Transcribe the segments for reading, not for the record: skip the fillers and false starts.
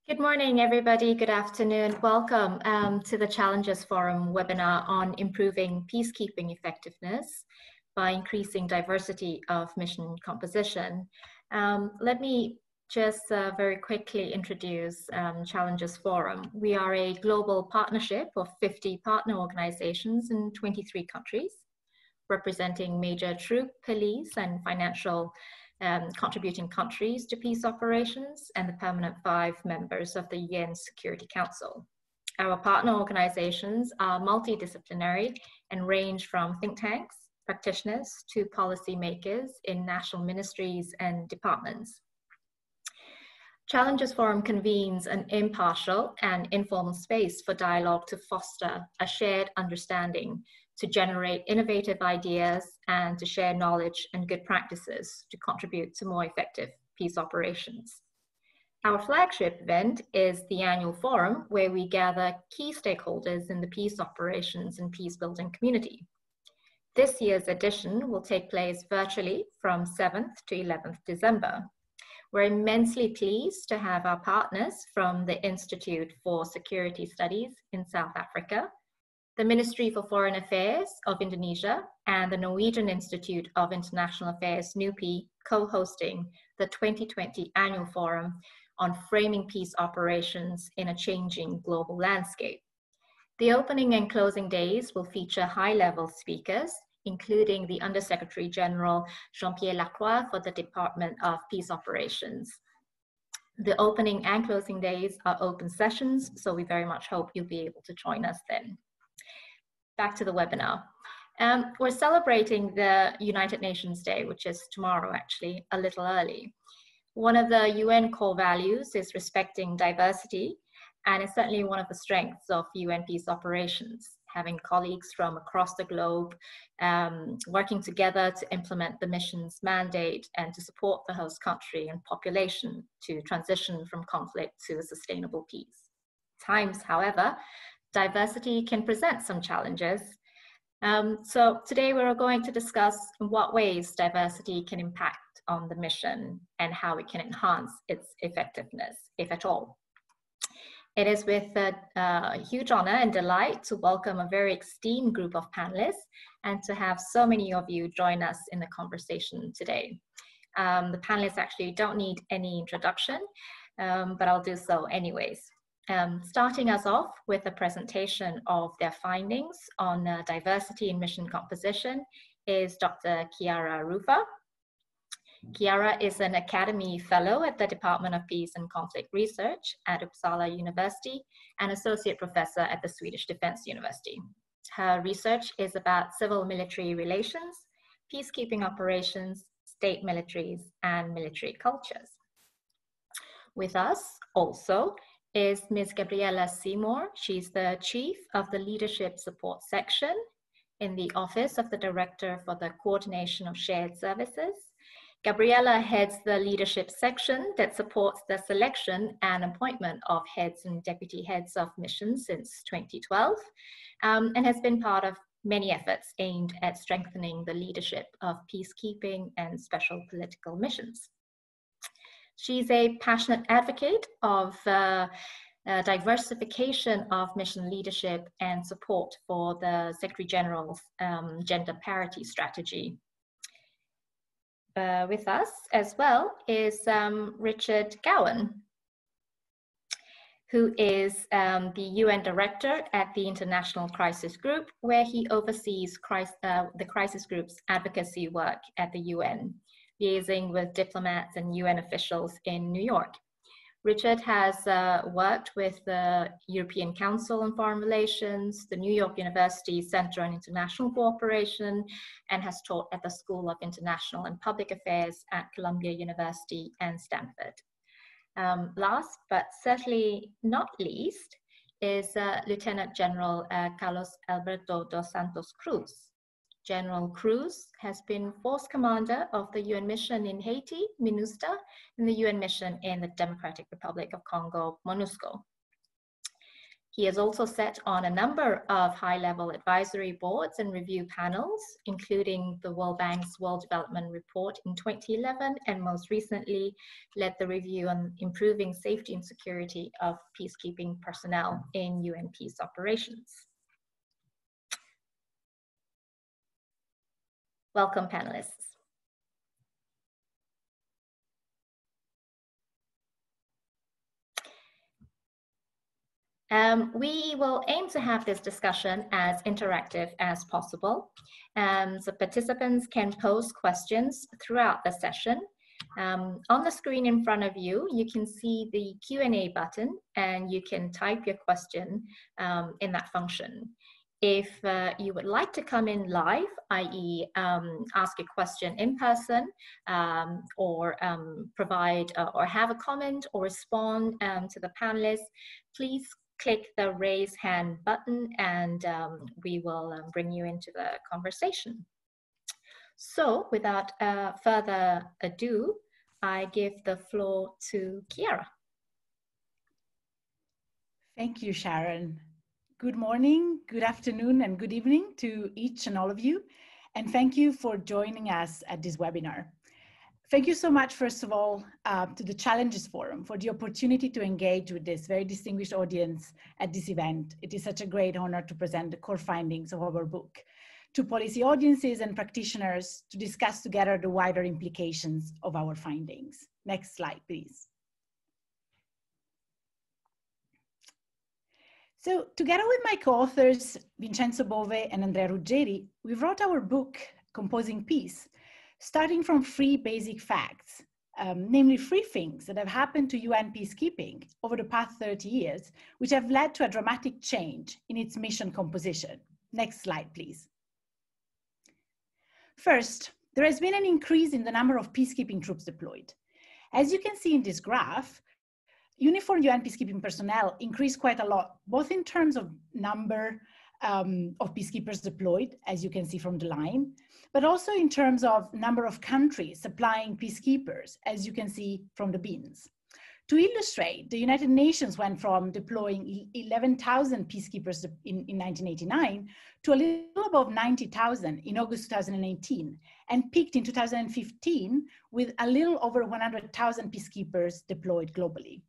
Good morning, everybody. Good afternoon. Welcome to the Challenges Forum webinar on improving peacekeeping effectiveness by increasing diversity of mission composition. Let me just very quickly introduce Challenges Forum. We are a global partnership of 50 partner organizations in 23 countries, representing major troop, police, and financial contributing countries to peace operations and the permanent 5 members of the UN Security Council. Our partner organizations are multidisciplinary and range from think tanks, practitioners, to policymakers in national ministries and departments. Challenges Forum convenes an impartial and informal space for dialogue to foster a shared understanding, to generate innovative ideas, and to share knowledge and good practices to contribute to more effective peace operations. Our flagship event is the annual forum, where we gather key stakeholders in the peace operations and peace building community. This year's edition will take place virtually from 7th to 11th December. We're immensely pleased to have our partners from the Institute for Security Studies in South Africa, the Ministry for Foreign Affairs of Indonesia, and the Norwegian Institute of International Affairs, NUPI, co-hosting the 2020 Annual Forum on Framing Peace Operations in a Changing Global Landscape. The opening and closing days will feature high-level speakers, including the Undersecretary General Jean-Pierre Lacroix for the Department of Peace Operations. The opening and closing days are open sessions, so we very much hope you'll be able to join us then. Back to the webinar. We're celebrating the United Nations Day, which is tomorrow actually, a little early. One of the UN core values is respecting diversity, and it's certainly one of the strengths of UN peace operations, having colleagues from across the globe working together to implement the mission's mandate and to support the host country and population to transition from conflict to a sustainable peace. At times, however, diversity can present some challenges. So today we're going to discuss in what ways diversity can impact on the mission and how it can enhance its effectiveness, if at all. It is with a huge honor and delight to welcome a very esteemed group of panelists and to have so many of you join us in the conversation today. The panelists actually don't need any introduction, but I'll do so anyways. Starting us off with a presentation of their findings on diversity in mission composition is Dr. Chiara Ruffa. Chiara is an Academy Fellow at the Department of Peace and Conflict Research at Uppsala University and Associate Professor at the Swedish Defense University. Her research is about civil-military relations, peacekeeping operations, state militaries, and military cultures. With us also is Ms. Gabriella Seymour. She's the Chief of the Leadership Support Section in the Office of the Director for the Coordination of Shared Services. Gabriella heads the leadership section that supports the selection and appointment of heads and deputy heads of missions since 2012, and has been part of many efforts aimed at strengthening the leadership of peacekeeping and special political missions. She's a passionate advocate of diversification of mission leadership and support for the Secretary General's gender parity strategy. With us as well is Richard Gowan, who is the UN Director at the International Crisis Group, where he oversees the crisis group's advocacy work at the UN, liaising with diplomats and UN officials in New York. Richard has worked with the European Council on Foreign Relations, the New York University Center on International Cooperation, and has taught at the School of International and Public Affairs at Columbia University and Stanford. Last, but certainly not least, is Lieutenant General Carlos Alberto dos Santos Cruz. General Cruz has been Force Commander of the UN mission in Haiti, MINUSTAH, and the UN mission in the Democratic Republic of Congo, MONUSCO. He has also sat on a number of high-level advisory boards and review panels, including the World Bank's World Development Report in 2011, and most recently led the review on improving safety and security of peacekeeping personnel in UN peace operations. Welcome, panelists. We will aim to have this discussion as interactive as possible. So participants can pose questions throughout the session. On the screen in front of you, you can see the Q&A button, and you can type your question in that function. If you would like to come in live, i.e. ask a question in person, or provide or have a comment or respond to the panelists, please click the raise hand button, and we will bring you into the conversation. So without further ado, I give the floor to Chiara. Thank you, Sharon. Good morning, good afternoon, and good evening to each and all of you. And thank you for joining us at this webinar. Thank you so much, first of all, to the Challenges Forum for the opportunity to engage with this very distinguished audience at this event. It is such a great honor to present the core findings of our book to policy audiences and practitioners to discuss together the wider implications of our findings. Next slide, please. So together with my co-authors, Vincenzo Bove and Andrea Ruggeri, we wrote our book, Composing Peace, starting from 3 basic facts, namely 3 things that have happened to UN peacekeeping over the past 30 years, which have led to a dramatic change in its mission composition. Next slide, please. First, there has been an increase in the number of peacekeeping troops deployed. As you can see in this graph, uniform UN peacekeeping personnel increased quite a lot, both in terms of number of peacekeepers deployed, as you can see from the line, but also in terms of number of countries supplying peacekeepers, as you can see from the bins. To illustrate, the United Nations went from deploying 11,000 peacekeepers in 1989 to a little above 90,000 in August 2018, and peaked in 2015 with a little over 100,000 peacekeepers deployed globally.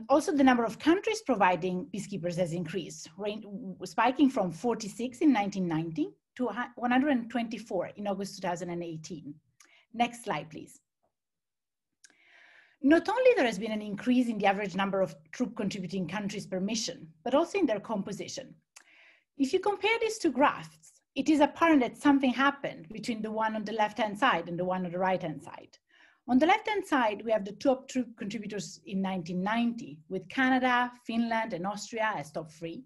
Also, the number of countries providing peacekeepers has increased, spiking from 46 in 1990 to 124 in August 2018. Next slide, please. Not only there has been an increase in the average number of troop contributing countries per mission, but also in their composition. If you compare these 2 graphs, it is apparent that something happened between the one on the left-hand side and the one on the right-hand side. On the left-hand side, we have the top troop contributors in 1990, with Canada, Finland, and Austria as top 3.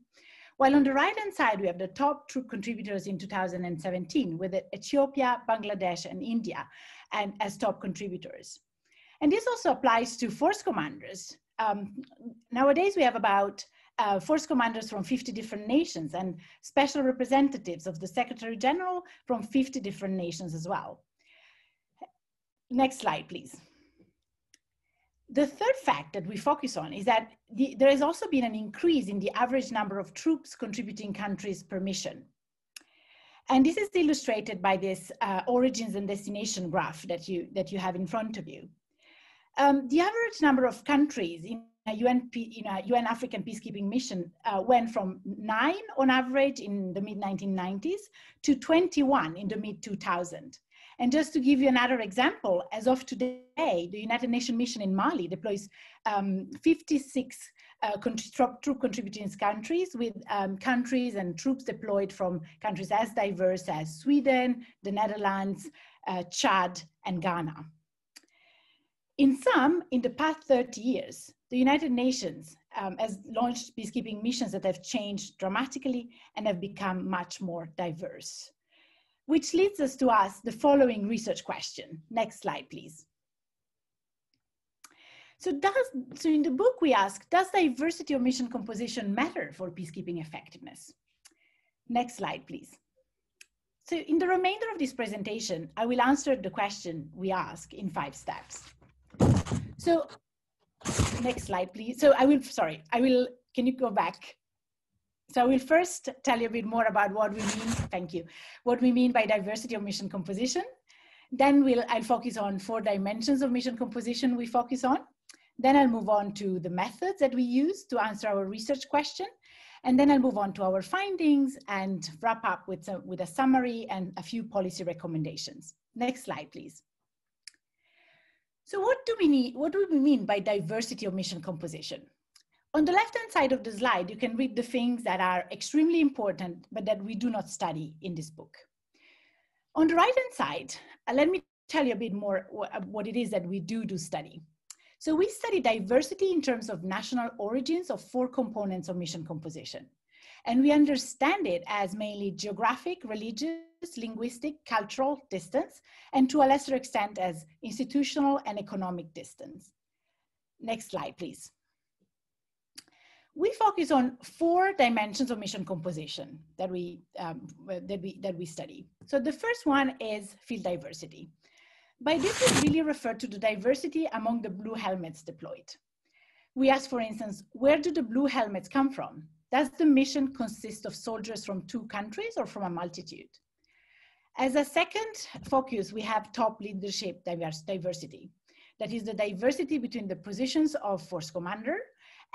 While on the right-hand side, we have the top troop contributors in 2017, with Ethiopia, Bangladesh, and India and as top contributors. And this also applies to force commanders. Nowadays, we have about force commanders from 50 different nations and special representatives of the Secretary General from 50 different nations as well. Next slide, please. The third fact that we focus on is that there has also been an increase in the average number of troops contributing countries per mission. And this is illustrated by this origins and destination graph that you have in front of you. The average number of countries in a UN African peacekeeping mission went from 9 on average in the mid-1990s to 21 in the mid-2000s. And just to give you another example, as of today, the United Nations mission in Mali deploys 56 troop contributing countries, with countries and troops deployed from countries as diverse as Sweden, the Netherlands, Chad, and Ghana. In sum, in the past 30 years, the United Nations has launched peacekeeping missions that have changed dramatically and have become much more diverse. Which leads us to ask the following research question. Next slide, please. So in the book we ask, does diversity of mission composition matter for peacekeeping effectiveness? Next slide, please. So in the remainder of this presentation, I will answer the question we ask in 5 steps. So next slide, please. So can you go back? So I will first tell you a bit more about what we mean, thank you, what we mean by diversity of mission composition. Then I'll focus on 4 dimensions of mission composition we focus on. Then I'll move on to the methods that we use to answer our research question. And then I'll move on to our findings and wrap up with a summary and a few policy recommendations. Next slide, please. So what do we mean by diversity of mission composition? On the left-hand side of the slide, you can read the things that are extremely important, but that we do not study in this book. On the right-hand side, let me tell you a bit more what it is that we do study. So we study diversity in terms of national origins of 4 components of mission composition. And we understand it as mainly geographic, religious, linguistic, cultural distance, and to a lesser extent as institutional and economic distance. Next slide, please. We focus on 4 dimensions of mission composition that we study. So the first one is field diversity. By this, we really refer to the diversity among the blue helmets deployed. We ask, for instance, where do the blue helmets come from? Does the mission consist of soldiers from 2 countries or from a multitude? As a second focus, we have top leadership diversity. That is the diversity between the positions of force commander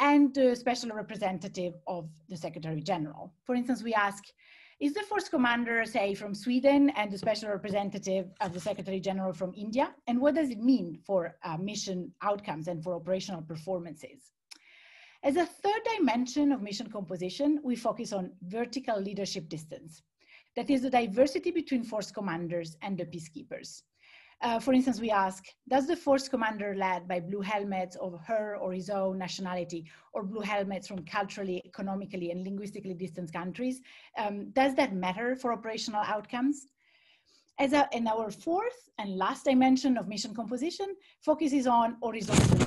and the special representative of the Secretary General. For instance, we ask, is the force commander, say, from Sweden and the special representative of the Secretary General from India? And what does it mean for mission outcomes and for operational performances? As a third dimension of mission composition, we focus on vertical leadership distance. That is the diversity between force commanders and the peacekeepers. For instance, we ask, does the force commander led by blue helmets of her or his own nationality, or blue helmets from culturally, economically, and linguistically distant countries, does that matter for operational outcomes? And our fourth and last dimension of mission composition focuses on horizontal.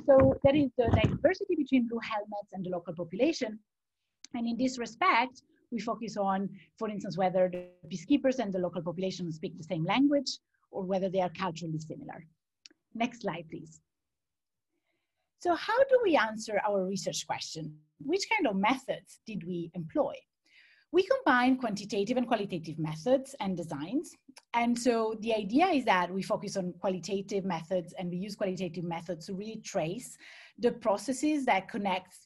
So that is the diversity between blue helmets and the local population. And in this respect, we focus on, for instance, whether the peacekeepers and the local population speak the same language or whether they are culturally similar. Next slide, please. So how do we answer our research question? Which kind of methods did we employ? We combine quantitative and qualitative methods and designs. And so the idea is that we focus on qualitative methods and we use qualitative methods to really trace the processes that connect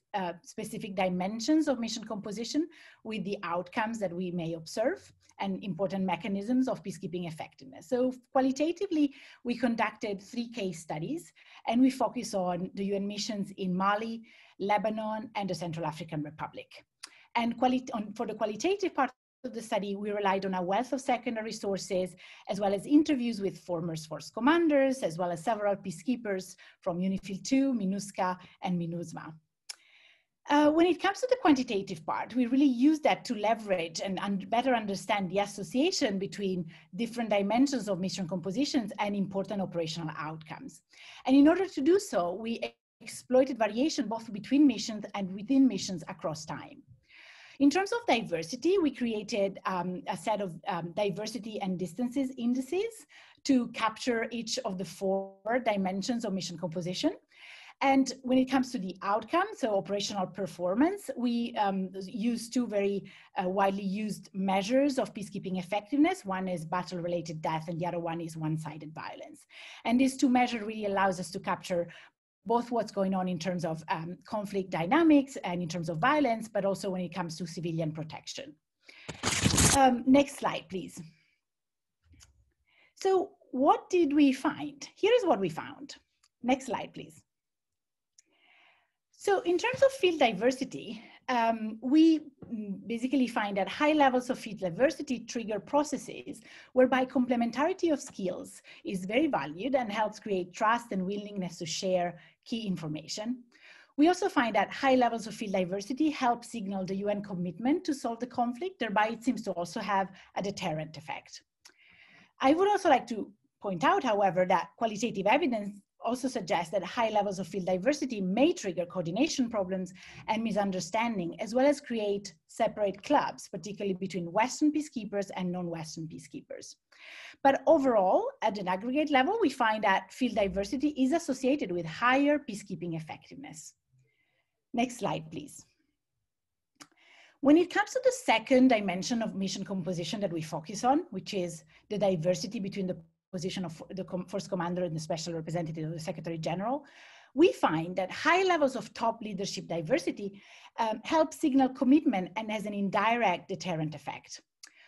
specific dimensions of mission composition with the outcomes that we may observe and important mechanisms of peacekeeping effectiveness. So qualitatively, we conducted 3 case studies and we focus on the UN missions in Mali, Lebanon, and the Central African Republic. And for the qualitative part of the study, we relied on a wealth of secondary sources, as well as interviews with former force commanders, as well as several peacekeepers from UNIFIL 2, MINUSCA, and MINUSMA. When it comes to the quantitative part, we really use that to leverage and better understand the association between different dimensions of mission compositions and important operational outcomes. And in order to do so, we exploited variation both between missions and within missions across time. In terms of diversity, we created a set of diversity and distances indices to capture each of the 4 dimensions of mission composition. And when it comes to the outcome, so operational performance, we use 2 very widely used measures of peacekeeping effectiveness. One is battle-related death and the other one is one-sided violence. And these 2 measures really allows us to capture both what's going on in terms of conflict dynamics and in terms of violence, but also when it comes to civilian protection. Next slide, please. So what did we find? Here is what we found. Next slide, please. So in terms of field diversity, we basically find that high levels of field diversity trigger processes whereby complementarity of skills is very valued and helps create trust and willingness to share key information. We also find that high levels of field diversity help signal the UN commitment to solve the conflict, thereby it seems to also have a deterrent effect. I would also like to point out, however, that qualitative evidence also suggests that high levels of field diversity may trigger coordination problems and misunderstanding, as well as create separate clubs, particularly between Western peacekeepers and non-Western peacekeepers. But overall, at an aggregate level, we find that field diversity is associated with higher peacekeeping effectiveness. Next slide, please. When it comes to the second dimension of mission composition that we focus on, which is the diversity between the position of the force commander and the special representative of the Secretary General, we find that high levels of top leadership diversity help signal commitment and has an indirect deterrent effect.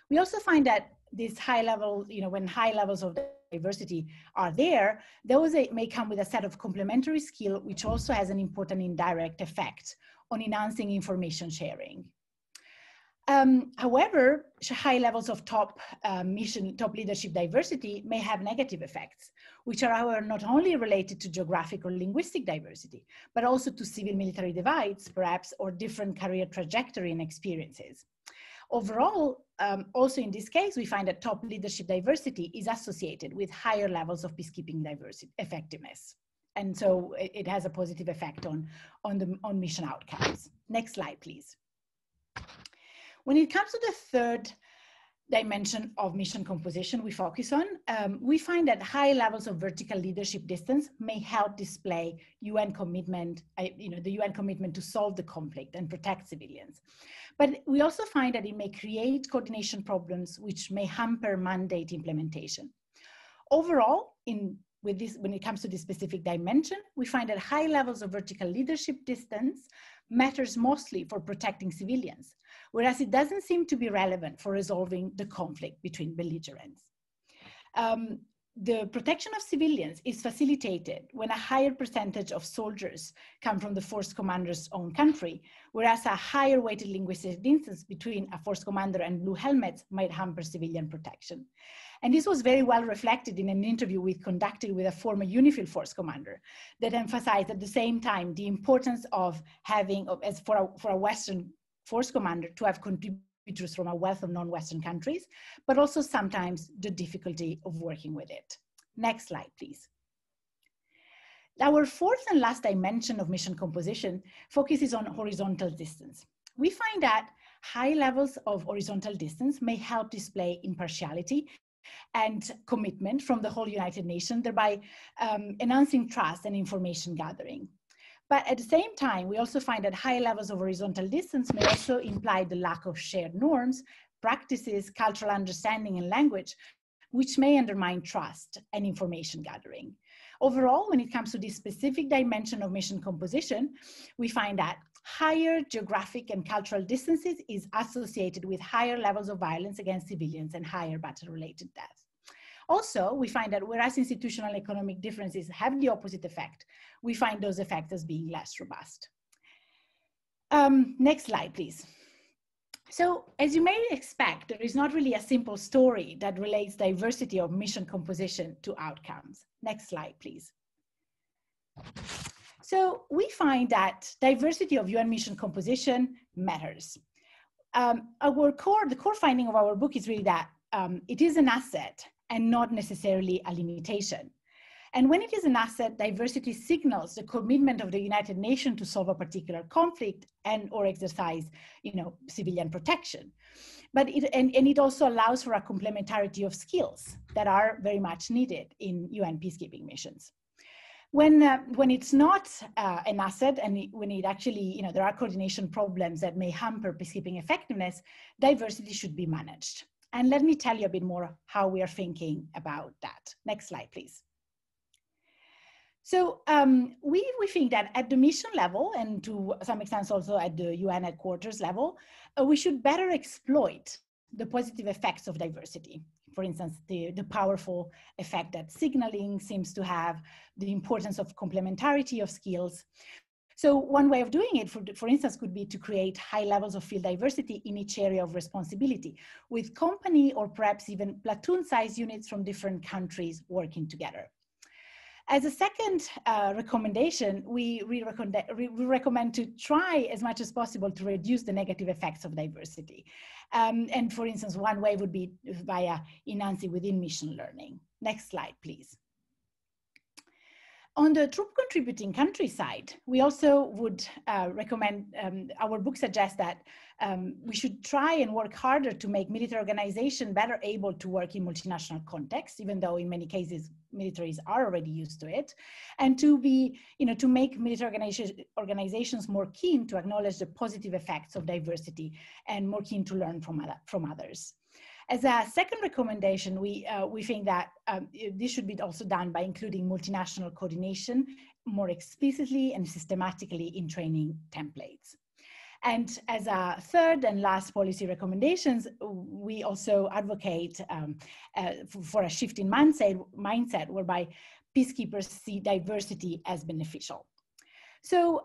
We also find that this high level, when high levels of diversity are there, those may come with a set of complementary skill, which also has an important indirect effect on enhancing information sharing. However, high levels of top leadership diversity may have negative effects, which are, however, not only related to geographic or linguistic diversity, but also to civil-military divides, perhaps, or different career trajectory and experiences. Overall, also in this case, we find that top leadership diversity is associated with higher levels of peacekeeping diversity effectiveness. And so it has a positive effect on mission outcomes. Next slide, please. When it comes to the third dimension of mission composition we focus on, we find that high levels of vertical leadership distance may help display UN commitment, the UN commitment to solve the conflict and protect civilians. But we also find that it may create coordination problems which may hamper mandate implementation. Overall, when it comes to this specific dimension, we find that high levels of vertical leadership distance matters mostly for protecting civilians, whereas it doesn't seem to be relevant for resolving the conflict between belligerents. The protection of civilians is facilitated when a higher percentage of soldiers come from the force commander's own country, whereas a higher weighted linguistic distance between a force commander and blue helmets might hamper civilian protection. And this was very well reflected in an interview we conducted with a former UNIFIL force commander that emphasized at the same time the importance of having, as for a Western force commander, to have contributors from a wealth of non-Western countries, but also sometimes the difficulty of working with it. Next slide, please. Our fourth and last dimension of mission composition focuses on horizontal distance. We find that high levels of horizontal distance may help display impartiality and commitment from the whole United Nations, thereby enhancing trust and information gathering. But at the same time, we also find that high levels of horizontal distance may also imply the lack of shared norms, practices, cultural understanding, and language, which may undermine trust and information gathering. Overall, when it comes to this specific dimension of mission composition, we find that higher geographic and cultural distances is associated with higher levels of violence against civilians and higher battle-related deaths. Also, we find that whereas institutional economic differences have the opposite effect, we find those effects as being less robust. Next slide, please. So, as you may expect, there is not really a simple story that relates diversity of mission composition to outcomes. Next slide, please. So we find that diversity of UN mission composition matters. The core finding of our book is really that it is an asset and not necessarily a limitation. And when it is an asset, diversity signals the commitment of the United Nations to solve a particular conflict and or exercise, civilian protection. But it also allows for a complementarity of skills that are very much needed in UN peacekeeping missions. When it's not an asset and when it actually, there are coordination problems that may hamper peacekeeping effectiveness, diversity should be managed. And let me tell you a bit more how we are thinking about that. Next slide, please. So we think that at the mission level, and to some extent also at the UN headquarters level, we should better exploit the positive effects of diversity. For instance, the powerful effect that signaling seems to have, the importance of complementarity of skills. So one way of doing it, for instance, could be to create high levels of field diversity in each area of responsibility, with company or perhaps even platoon-sized units from different countries working together. As a second recommendation, we recommend to try as much as possible to reduce the negative effects of diversity. And for instance, one way would be via enhancing within mission learning. Next slide, please. On the troop contributing country side, we also would recommend, our book suggests that we should try and work harder to make military organization better able to work in multinational contexts, even though in many cases militaries are already used to it, and to be, to make military organizations more keen to acknowledge the positive effects of diversity and more keen to learn from others. As a second recommendation, we think that this should be also done by including multinational coordination more explicitly and systematically in training templates. And as a third and last policy recommendations, we also advocate for a shift in mindset whereby peacekeepers see diversity as beneficial. So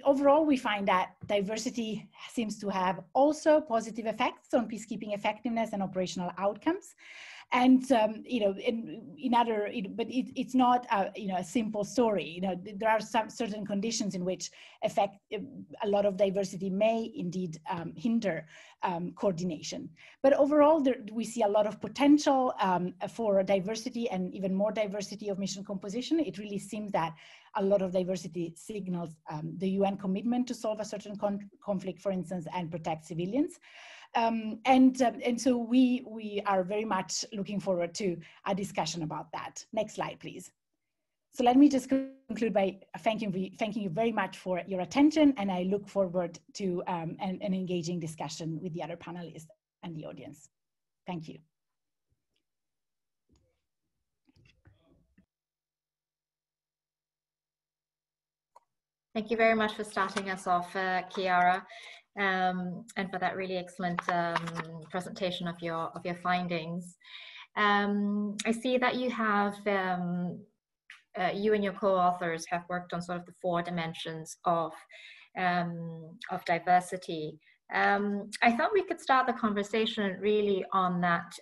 overall, we find that diversity seems to have also positive effects on peacekeeping effectiveness and operational outcomes. And but it's not a simple story. There are some certain conditions in which a lot of diversity may indeed hinder coordination. But overall, we see a lot of potential for diversity and even more diversity of mission composition. It really seems that a lot of diversity signals the UN commitment to solve a certain conflict, for instance, and protect civilians. And so we are very much looking forward to a discussion about that. Next slide, please. So let me just conclude by thanking you very much for your attention, and I look forward to an engaging discussion with the other panelists and the audience. Thank you. Thank you very much for starting us off, Chiara, and for that really excellent presentation of your findings. I see that you have, you and your co-authors have worked on sort of the 4 dimensions of diversity. I thought we could start the conversation really on that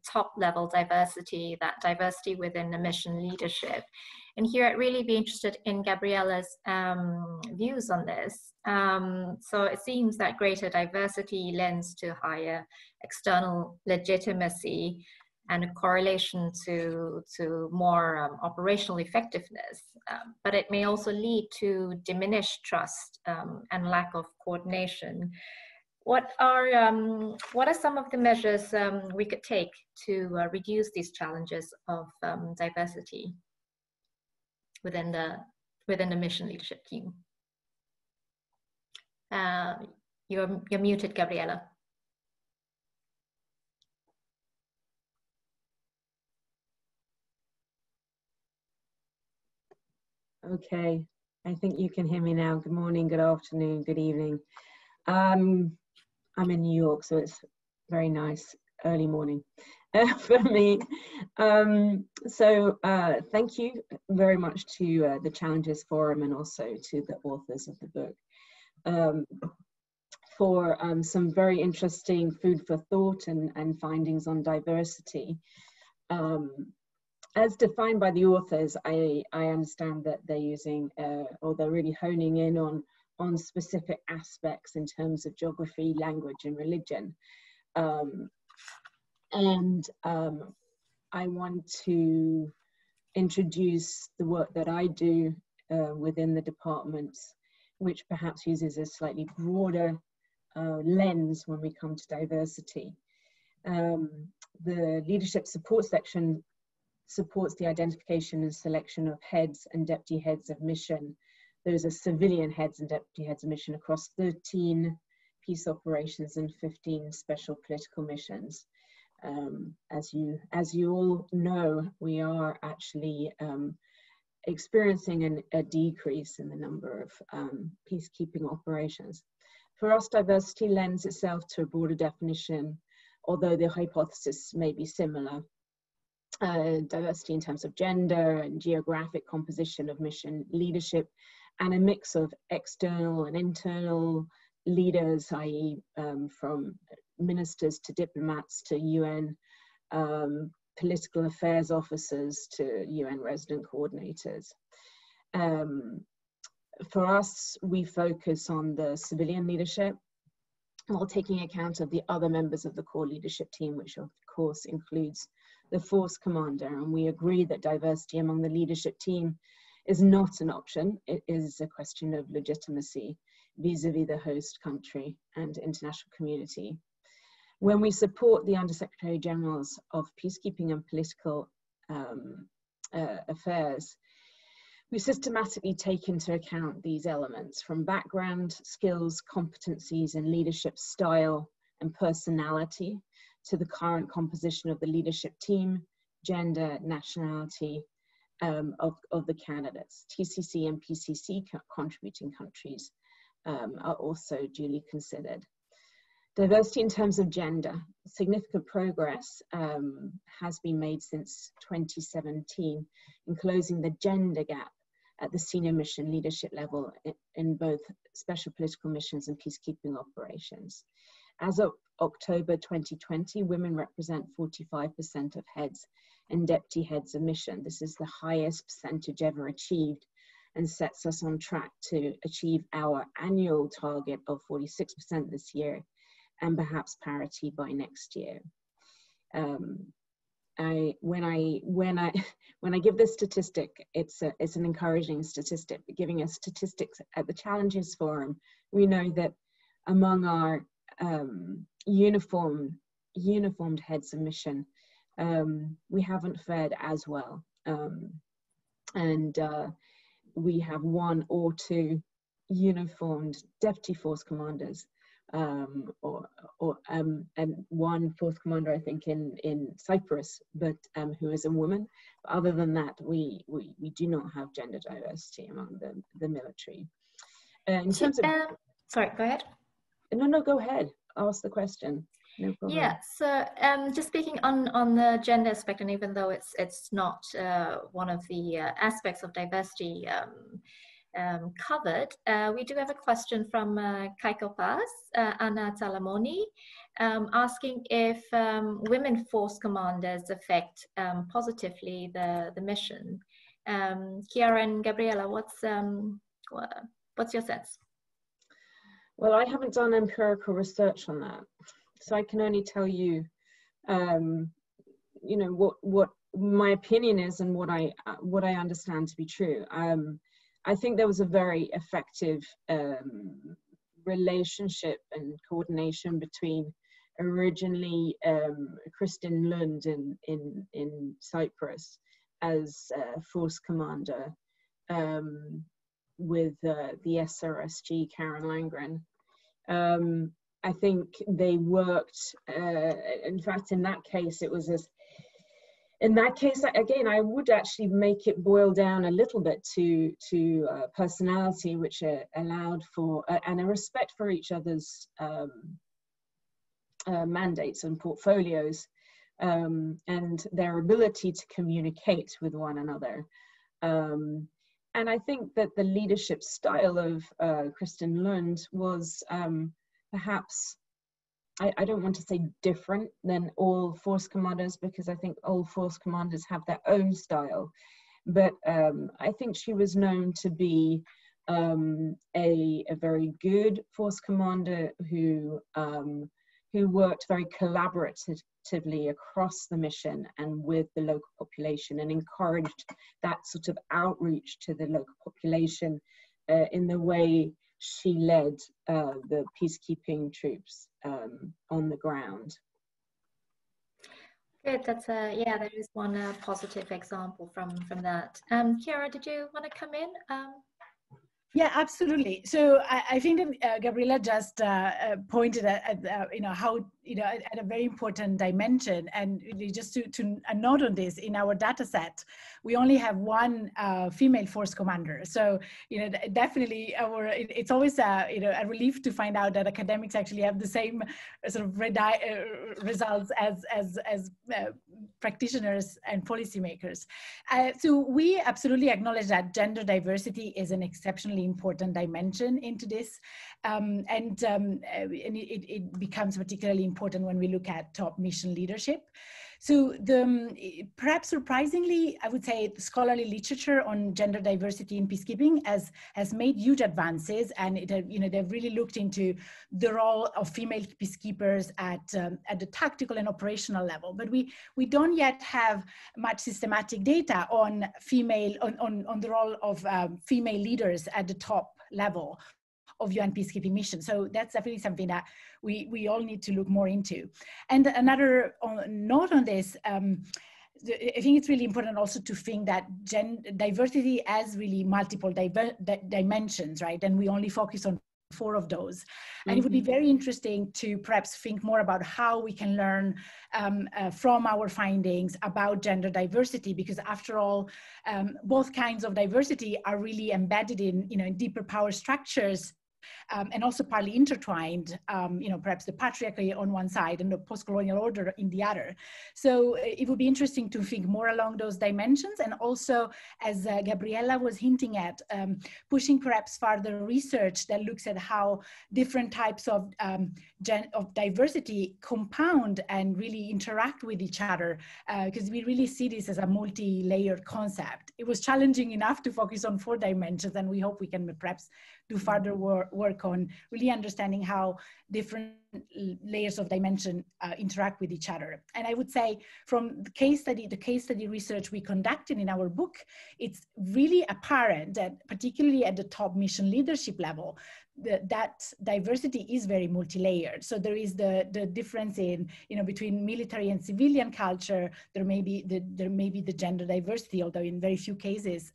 top level diversity, that diversity within the mission leadership. And here I'd really be interested in Gabriella's views on this. So it seems that greater diversity lends to higher external legitimacy and a correlation to more operational effectiveness, but it may also lead to diminished trust and lack of coordination. What are some of the measures we could take to reduce these challenges of diversity within the mission leadership team? You're muted, Gabriella. Okay, I think you can hear me now. Good morning, good afternoon, good evening. I'm in New York, so it's very nice early morning for me. Thank you very much to the Challenges Forum and also to the authors of the book for some very interesting food for thought and findings on diversity. As defined by the authors, I understand that they're using, or they're really honing in on specific aspects in terms of geography, language, and religion. I want to introduce the work that I do within the departments, which perhaps uses a slightly broader lens when we come to diversity. The leadership support section supports the identification and selection of heads and deputy heads of mission. Those are civilian heads and deputy heads of mission across 13 peace operations and 15 special political missions. As you all know, we are actually experiencing a decrease in the number of peacekeeping operations. For us, diversity lends itself to a broader definition, although the hypothesis may be similar. Diversity in terms of gender and geographic composition of mission leadership, and a mix of external and internal leaders, i.e. from ministers to diplomats to UN political affairs officers to UN resident coordinators. For us, we focus on the civilian leadership while taking account of the other members of the core leadership team, which of course includes the force commander, and we agree that diversity among the leadership team is not an option. It is a question of legitimacy vis-a-vis the host country and international community. When we support the Undersecretary Generals of Peacekeeping and Political Affairs, we systematically take into account these elements, from background, skills, competencies, and leadership style and personality, to the current composition of the leadership team, gender, nationality of the candidates. TCC and PCC contributing countries are also duly considered. Diversity in terms of gender. Significant progress has been made since 2017 in closing the gender gap at the senior mission leadership level in both special political missions and peacekeeping operations. As of October 2020, women represent 45% of heads and deputy heads of mission. This is the highest percentage ever achieved and sets us on track to achieve our annual target of 46% this year, and perhaps parity by next year. When I give this statistic, it's an encouraging statistic. Giving us statistics at the Challenges Forum, we know that among our uniformed heads of mission, we haven't fared as well, and we have one or two uniformed deputy force commanders, and one force commander, I think, in Cyprus, but who is a woman. But other than that, we do not have gender diversity among the military. In terms of, sorry, go ahead. No, go ahead. Ask the question. No problem. Yeah, so just speaking on the gender aspect, and even though it's not one of the aspects of diversity covered, we do have a question from Kaiko Paz, Anna Talamoni, asking if women force commanders affect positively the mission. Chiara and Gabriela, what's your sense? Well, I haven't done empirical research on that, so I can only tell you, you know, what my opinion is and what I understand to be true. I think there was a very effective relationship and coordination between originally Kristin Lund in Cyprus as force commander, with the SRSG Karen Langren. I think they worked, in fact, in that case, it was in that case, again, I would actually make it boil down a little bit to personality, which allowed for, and a respect for each other's mandates and portfolios, and their ability to communicate with one another. And I think that the leadership style of Kristin Lund was perhaps, I don't want to say different than all force commanders, because I think all force commanders have their own style. But I think she was known to be a very good force commander who worked very collaboratively across the mission and with the local population, and encouraged that sort of outreach to the local population in the way she led the peacekeeping troops on the ground. Good. That's yeah. There is one positive example from that. Chiara, did you want to come in? Yeah, absolutely. So I think that Gabriela just pointed at you know, how, you know, at a very important dimension. And just to note on this, in our data set, we only have one female force commander. So, you know, definitely it's always you know, a relief to find out that academics actually have the same sort of results as practitioners and policymakers. So we absolutely acknowledge that gender diversity is an exceptionally important dimension into this, and it becomes particularly important when we look at top mission leadership. So perhaps surprisingly, I would say the scholarly literature on gender diversity in peacekeeping has made huge advances, and they've really looked into the role of female peacekeepers at the tactical and operational level. But we don't yet have much systematic data on the role of female leaders at the top level of UN peacekeeping missions. So that's definitely something that we all need to look more into. And another note on this, I think it's really important also to think that diversity has really multiple dimensions, right? And we only focus on 4 of those. And it would be very interesting to perhaps think more about how we can learn from our findings about gender diversity, because after all, both kinds of diversity are really embedded in, in deeper power structures, and also partly intertwined, perhaps the patriarchy on one side and the post-colonial order in the other. So it would be interesting to think more along those dimensions, and also, as Gabriella was hinting at, pushing perhaps further research that looks at how different types of diversity compound and really interact with each other, because we really see this as a multi-layered concept. It was challenging enough to focus on 4 dimensions, and we hope we can perhaps do further work on really understanding how different layers of dimension interact with each other. And I would say from the case study research we conducted in our book, it's really apparent that particularly at the top mission leadership level, that diversity is very multi-layered. So there is the difference in, between military and civilian culture. There may be the gender diversity, although in very few cases,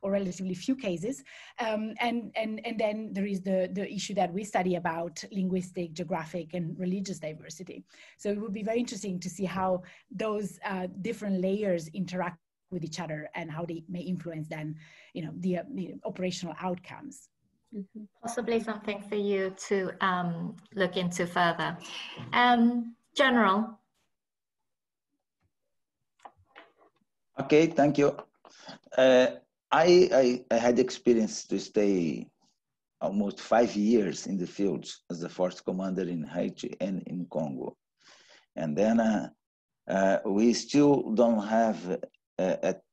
or relatively few cases. And then there is the issue that we study about linguistic, geographic, and religious diversity. So it would be very interesting to see how those different layers interact with each other and how they may influence then, the operational outcomes. Possibly something for you to look into further. General. Okay, thank you. I had experience to stay almost 5 years in the field as a force commander in Haiti and in Congo. And then we still don't have, at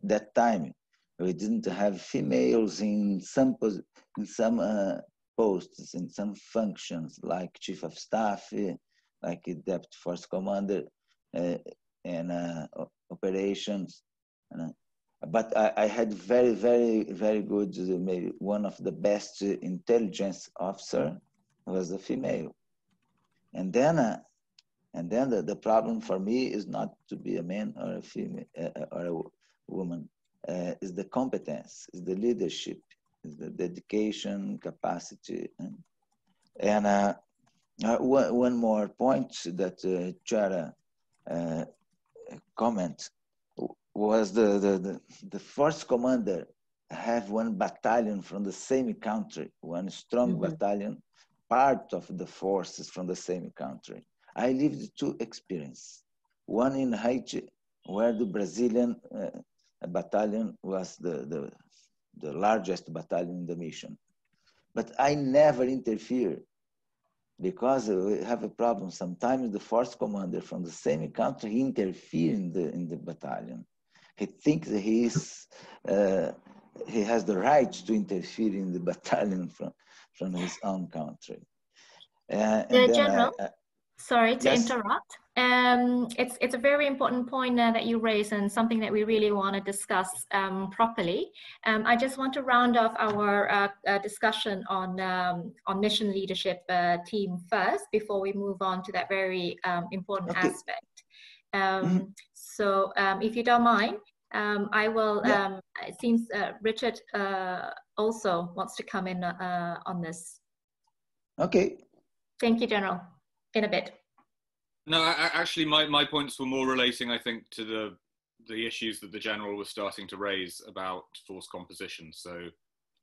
that time, we didn't have females in some posts, in some functions, like chief of staff, like deputy force commander, and operations. But I had very, very, very good, maybe one of the best intelligence officer was a female. And then the problem for me is not to be a man or a female or a woman. Is the competence, is the leadership, is the dedication, capacity. And one more point that Chiara comment was the force commander have one battalion from the same country, one strong battalion, part of the forces from the same country. I lived 2 experiences. One in Haiti, where the Brazilian battalion was the largest battalion in the mission. But I never interfere, because we have a problem. Sometimes the force commander from the same country, he interferes in the battalion. He thinks that he has the right to interfere in the battalion from his own country. General, sorry to yes. interrupt. It's a very important point that you raise, and something that we really want to discuss properly. I just want to round off our discussion on mission leadership team first, before we move on to that very important aspect. So if you don't mind, I will, it seems Richard also wants to come in on this. Okay. Thank you, General. In a bit. No, actually, my points were more relating, I think, to the issues that the General was starting to raise about force composition. So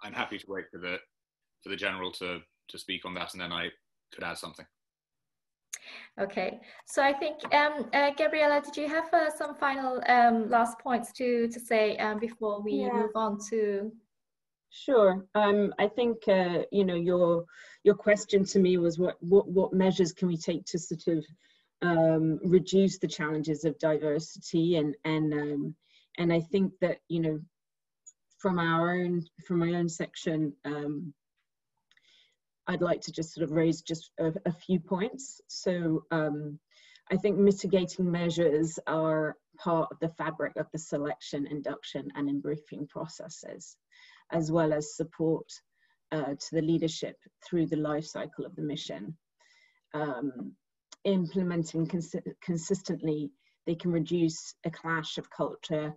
I'm happy to wait for the General to speak on that, and then I could add something. Okay, so I think, Gabriella, did you have some final last points to say before we move on to? Sure. I think your question to me was what measures can we take to sort of reduce the challenges of diversity, and I think that, you know, from my own section, I'd like to just sort of raise just a few points. So I think mitigating measures are part of the fabric of the selection, induction, and debriefing processes, as well as support to the leadership through the life cycle of the mission. Implementing consistently, they can reduce a clash of culture,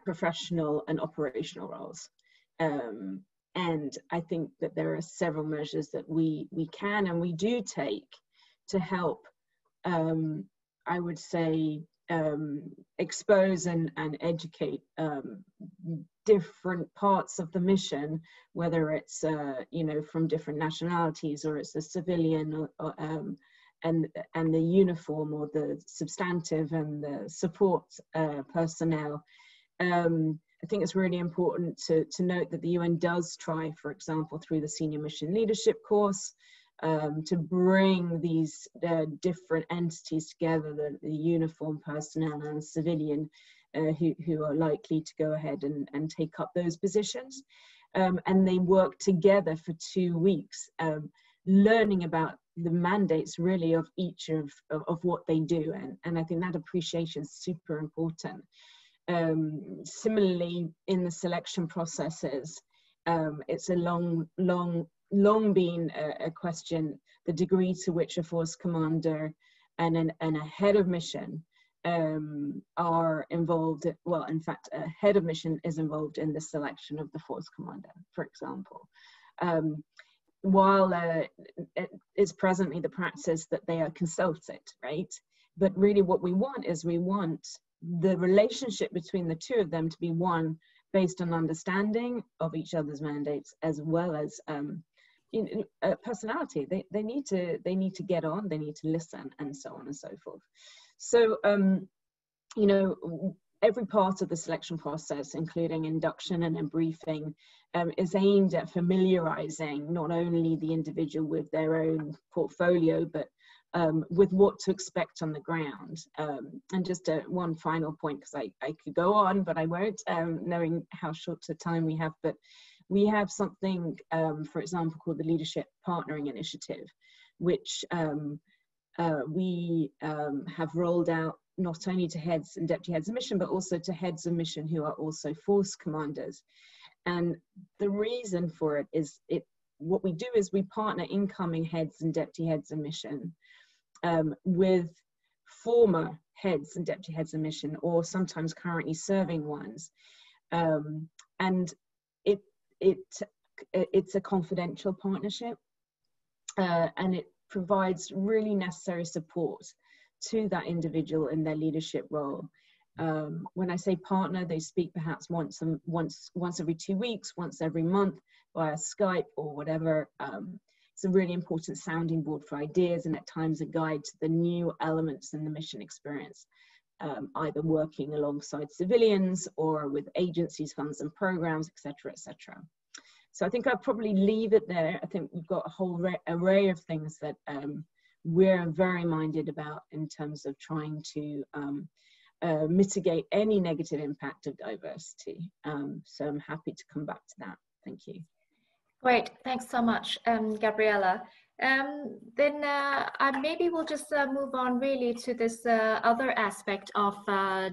professional and operational roles. And I think that there are several measures that we can and we do take to help, I would say, expose and educate different parts of the mission, whether it's you know, from different nationalities, or it's a civilian, or, and the uniform, or the substantive and the support personnel. I think it's really important to note that the UN does try, for example, through the Senior Mission Leadership course, to bring these different entities together, the uniform personnel and civilian, who are likely to go ahead and take up those positions. And they work together for 2 weeks, learning about the mandates really of each of what they do. And I think that appreciation is super important. Similarly, in the selection processes, it's a long been a question, the degree to which a force commander and a head of mission are involved. Well, in fact, a head of mission is involved in the selection of the force commander, for example. While it's presently the practice that they are consulted, right? But really what we want is we want the relationship between the two of them to be one based on understanding of each other's mandates, as well as personality. They need to get on, they need to listen, and so on and so forth. So you know, every part of the selection process, including induction and debriefing, is aimed at familiarizing not only the individual with their own portfolio, but with what to expect on the ground. And just one final point, because I could go on, but I won't, knowing how short a time we have. But we have something, for example, called the Leadership Partnering Initiative, which we have rolled out not only to heads and deputy heads of mission, but also to heads of mission who are also force commanders. And the reason for it is, what we do is we partner incoming heads and deputy heads of mission with former heads and deputy heads of mission, or sometimes currently serving ones. And it's a confidential partnership, and it provides really necessary support to that individual in their leadership role. When I say partner, they speak perhaps once every 2 weeks, once every month, via Skype or whatever. It's a really important sounding board for ideas, and at times a guide to the new elements in the mission experience, either working alongside civilians or with agencies, funds and programs, etc., etc. So I think I'll probably leave it there. I think we've got a whole array of things that we're very minded about in terms of trying to mitigate any negative impact of diversity. So I'm happy to come back to that. Thank you. Great, thanks so much, Gabriella. Then maybe we'll just move on really to this other aspect of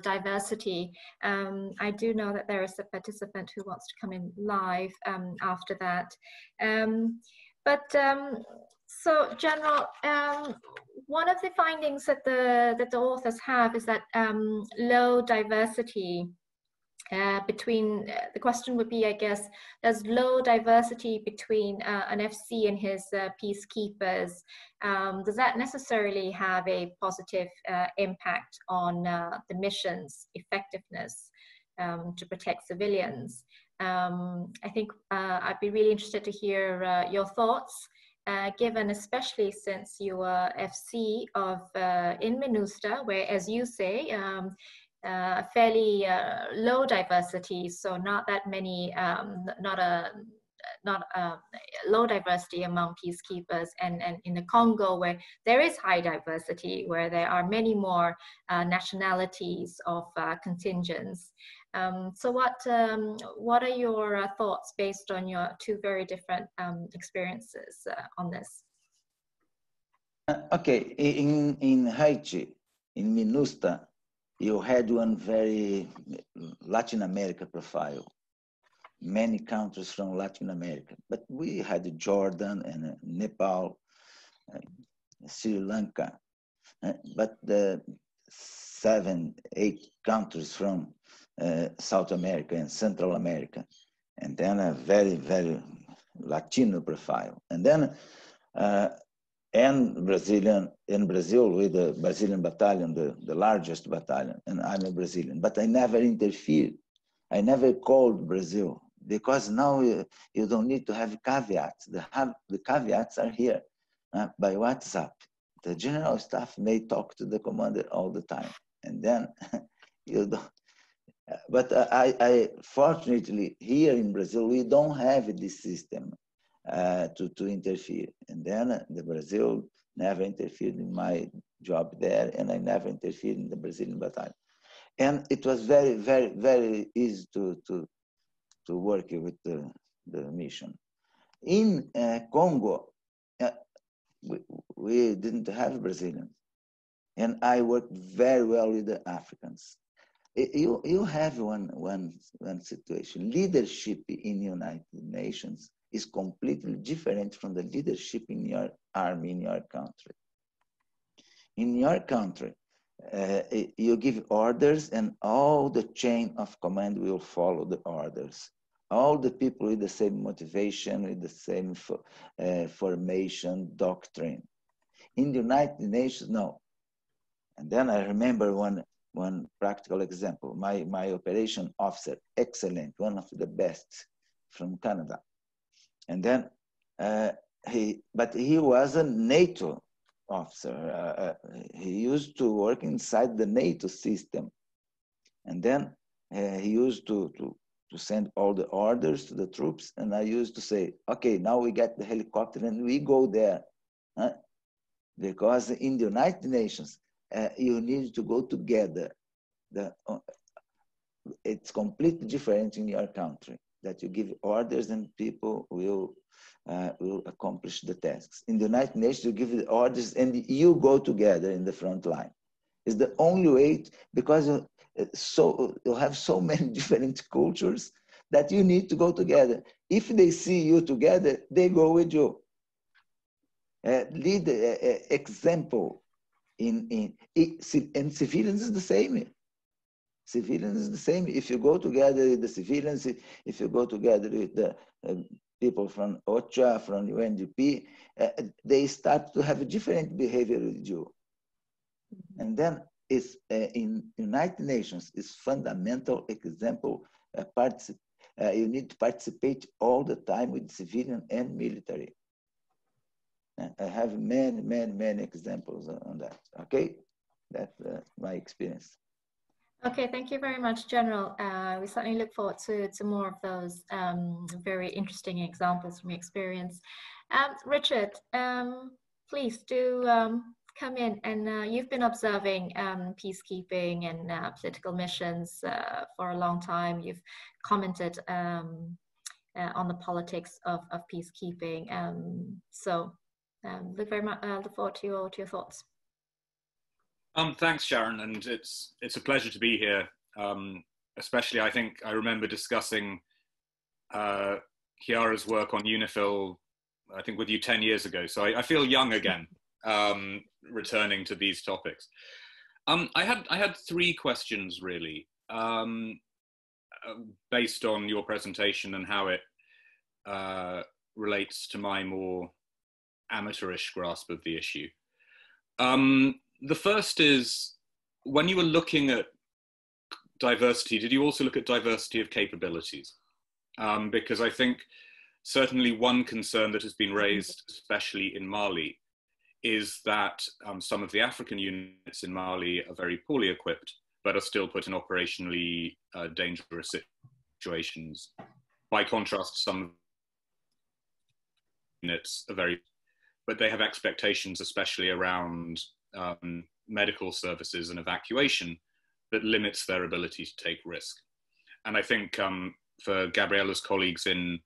diversity. I do know that there is a participant who wants to come in live after that. So General, one of the findings that the authors have is that low diversity between, the question would be, I guess, there's low diversity between an FC and his peacekeepers. Does that necessarily have a positive impact on the mission's effectiveness to protect civilians? I think I'd be really interested to hear your thoughts, given especially since you are FC of in MINUSTAH, where, as you say, fairly low diversity, so not that many, not low diversity among peacekeepers, and in the Congo, where there is high diversity, where there are many more nationalities of contingents. So what are your thoughts based on your two very different experiences on this? Okay, in Haiti, in MINUSTAH, you had one very Latin America profile, many countries from Latin America, but we had Jordan and Nepal, Sri Lanka, but the 7, 8 countries from South America and Central America, and then a very, very Latino profile. And then, and Brazil with the Brazilian battalion, the largest battalion, and I'm a Brazilian, but I never interfered. I never called Brazil, because now you don't need to have caveats. The caveats are here by WhatsApp. The general staff may talk to the commander all the time, and then you don't. But I fortunately, here in Brazil, we don't have this system to interfere. And then the Brazil never interfered in my job there, and I never interfered in the Brazilian battalion. And it was very, very, very easy to work with the mission. In Congo, we didn't have Brazilians, and I worked very well with the Africans. You have one situation. Leadership in United Nations is completely different from the leadership in your army, in your country. In your country, you give orders, and all the chain of command will follow the orders. All the people with the same motivation, with the same formation, doctrine. In the United Nations, no. And then I remember one practical example. My operation officer, excellent, one of the best from Canada. And then he was a NATO officer. He used to work inside the NATO system. And then he used to send all the orders to the troops. And I used to say, okay, now we get the helicopter and we go there. Because in the United Nations, you need to go together. It's completely different in your country, that you give orders and people will accomplish the tasks. In the United Nations, you give the orders and you go together in the front line. It's the only way, because you have so many different cultures that you need to go together. If they see you together, they go with you. Lead example and civilians is the same. Civilians is the same. If you go together with the civilians, if you go together with the people from OCHA, from UNDP, they start to have a different behavior with you. And then it's in United Nations, it's fundamental example. You need to participate all the time with civilian and military. I have many, many, many examples on that. Okay, that's my experience. Okay, thank you very much, General. We certainly look forward to more of those very interesting examples from your experience. Richard, please do come in, and you've been observing peacekeeping and political missions for a long time. You've commented on the politics of peacekeeping. Look forward to your thoughts. Thanks, Sharon, and it's a pleasure to be here. Especially, I think I remember discussing Chiara's work on UNIFIL, I think with you 10 years ago. So I feel young again, returning to these topics. I had 3 questions really, based on your presentation and how it relates to my more amateurish grasp of the issue. The first is, when you were looking at diversity, did you also look at diversity of capabilities? Because I think certainly one concern that has been raised, especially in Mali, is that some of the African units in Mali are very poorly equipped, but are still put in operationally dangerous situations. By contrast, some units are very, but they have expectations, especially around medical services and evacuation, that limits their ability to take risk. And I think for Gabriella's colleagues in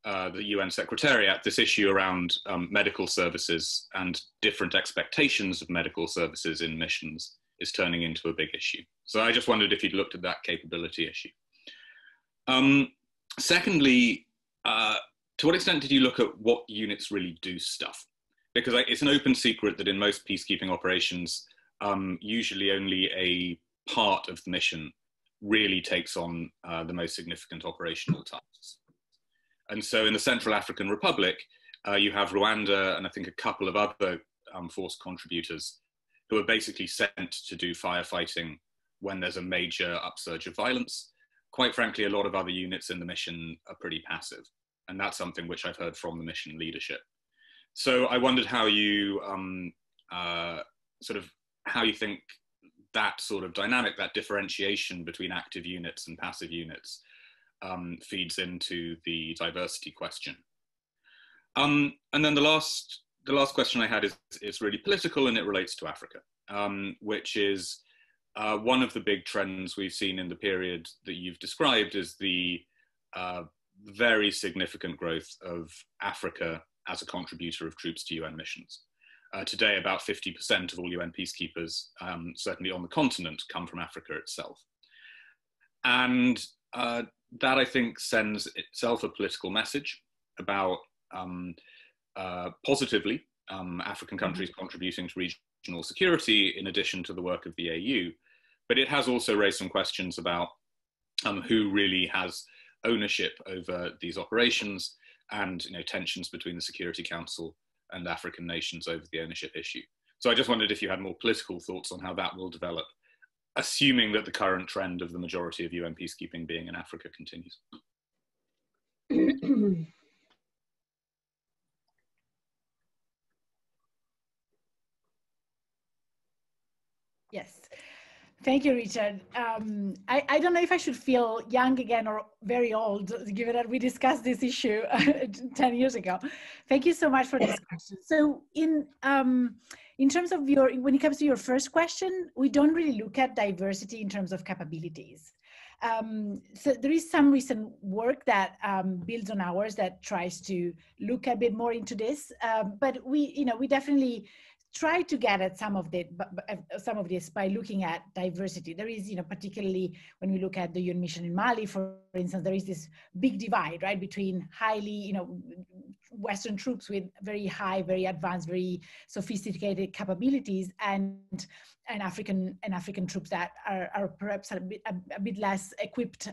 the UN Secretariat, this issue around medical services and different expectations of medical services in missions is turning into a big issue. So I just wondered if you'd looked at that capability issue. Secondly, to what extent did you look at what units really do stuff? Because it's an open secret that in most peacekeeping operations, usually only a part of the mission really takes on the most significant operational tasks. And so in the Central African Republic, you have Rwanda and I think a couple of other force contributors who are basically sent to do firefighting when there's a major upsurge of violence. Quite frankly, a lot of other units in the mission are pretty passive. And that's something which I've heard from the mission leadership. So I wondered how you how you think that sort of dynamic, that differentiation between active units and passive units feeds into the diversity question. And then the last question I had is really political, and it relates to Africa, which is one of the big trends we've seen in the period that you've described is the very significant growth of Africa as a contributor of troops to UN missions. Today, about 50% of all UN peacekeepers, certainly on the continent, come from Africa itself. And that, I think, sends itself a political message about positively African countries contributing to regional security in addition to the work of the AU. But it has also raised some questions about who really has ownership over these operations and tensions between the Security Council and African nations over the ownership issue. So I just wondered if you had more political thoughts on how that will develop, assuming that the current trend of the majority of UN peacekeeping being in Africa continues. Yes. Thank you, Richard. I don't know if I should feel young again or very old, given that we discussed this issue 10 years ago. Thank you so much for this question. So in terms of when it comes to your first question, we don't really look at diversity in terms of capabilities. So there is some recent work that builds on ours that tries to look a bit more into this, but we definitely try to get at some of this by looking at diversity. There is, particularly when we look at the UN mission in Mali, for instance, there is this big divide, right, between highly, Western troops with very high, very advanced, very sophisticated capabilities, and African troops that are perhaps a bit less equipped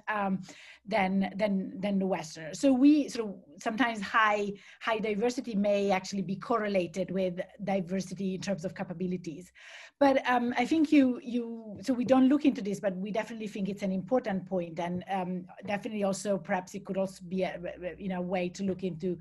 than the Westerners. So we sort of sometimes high diversity may actually be correlated with diversity in terms of capabilities. But I think so we don't look into this, but we definitely think it's an important point, and definitely also perhaps it could also be a way to look into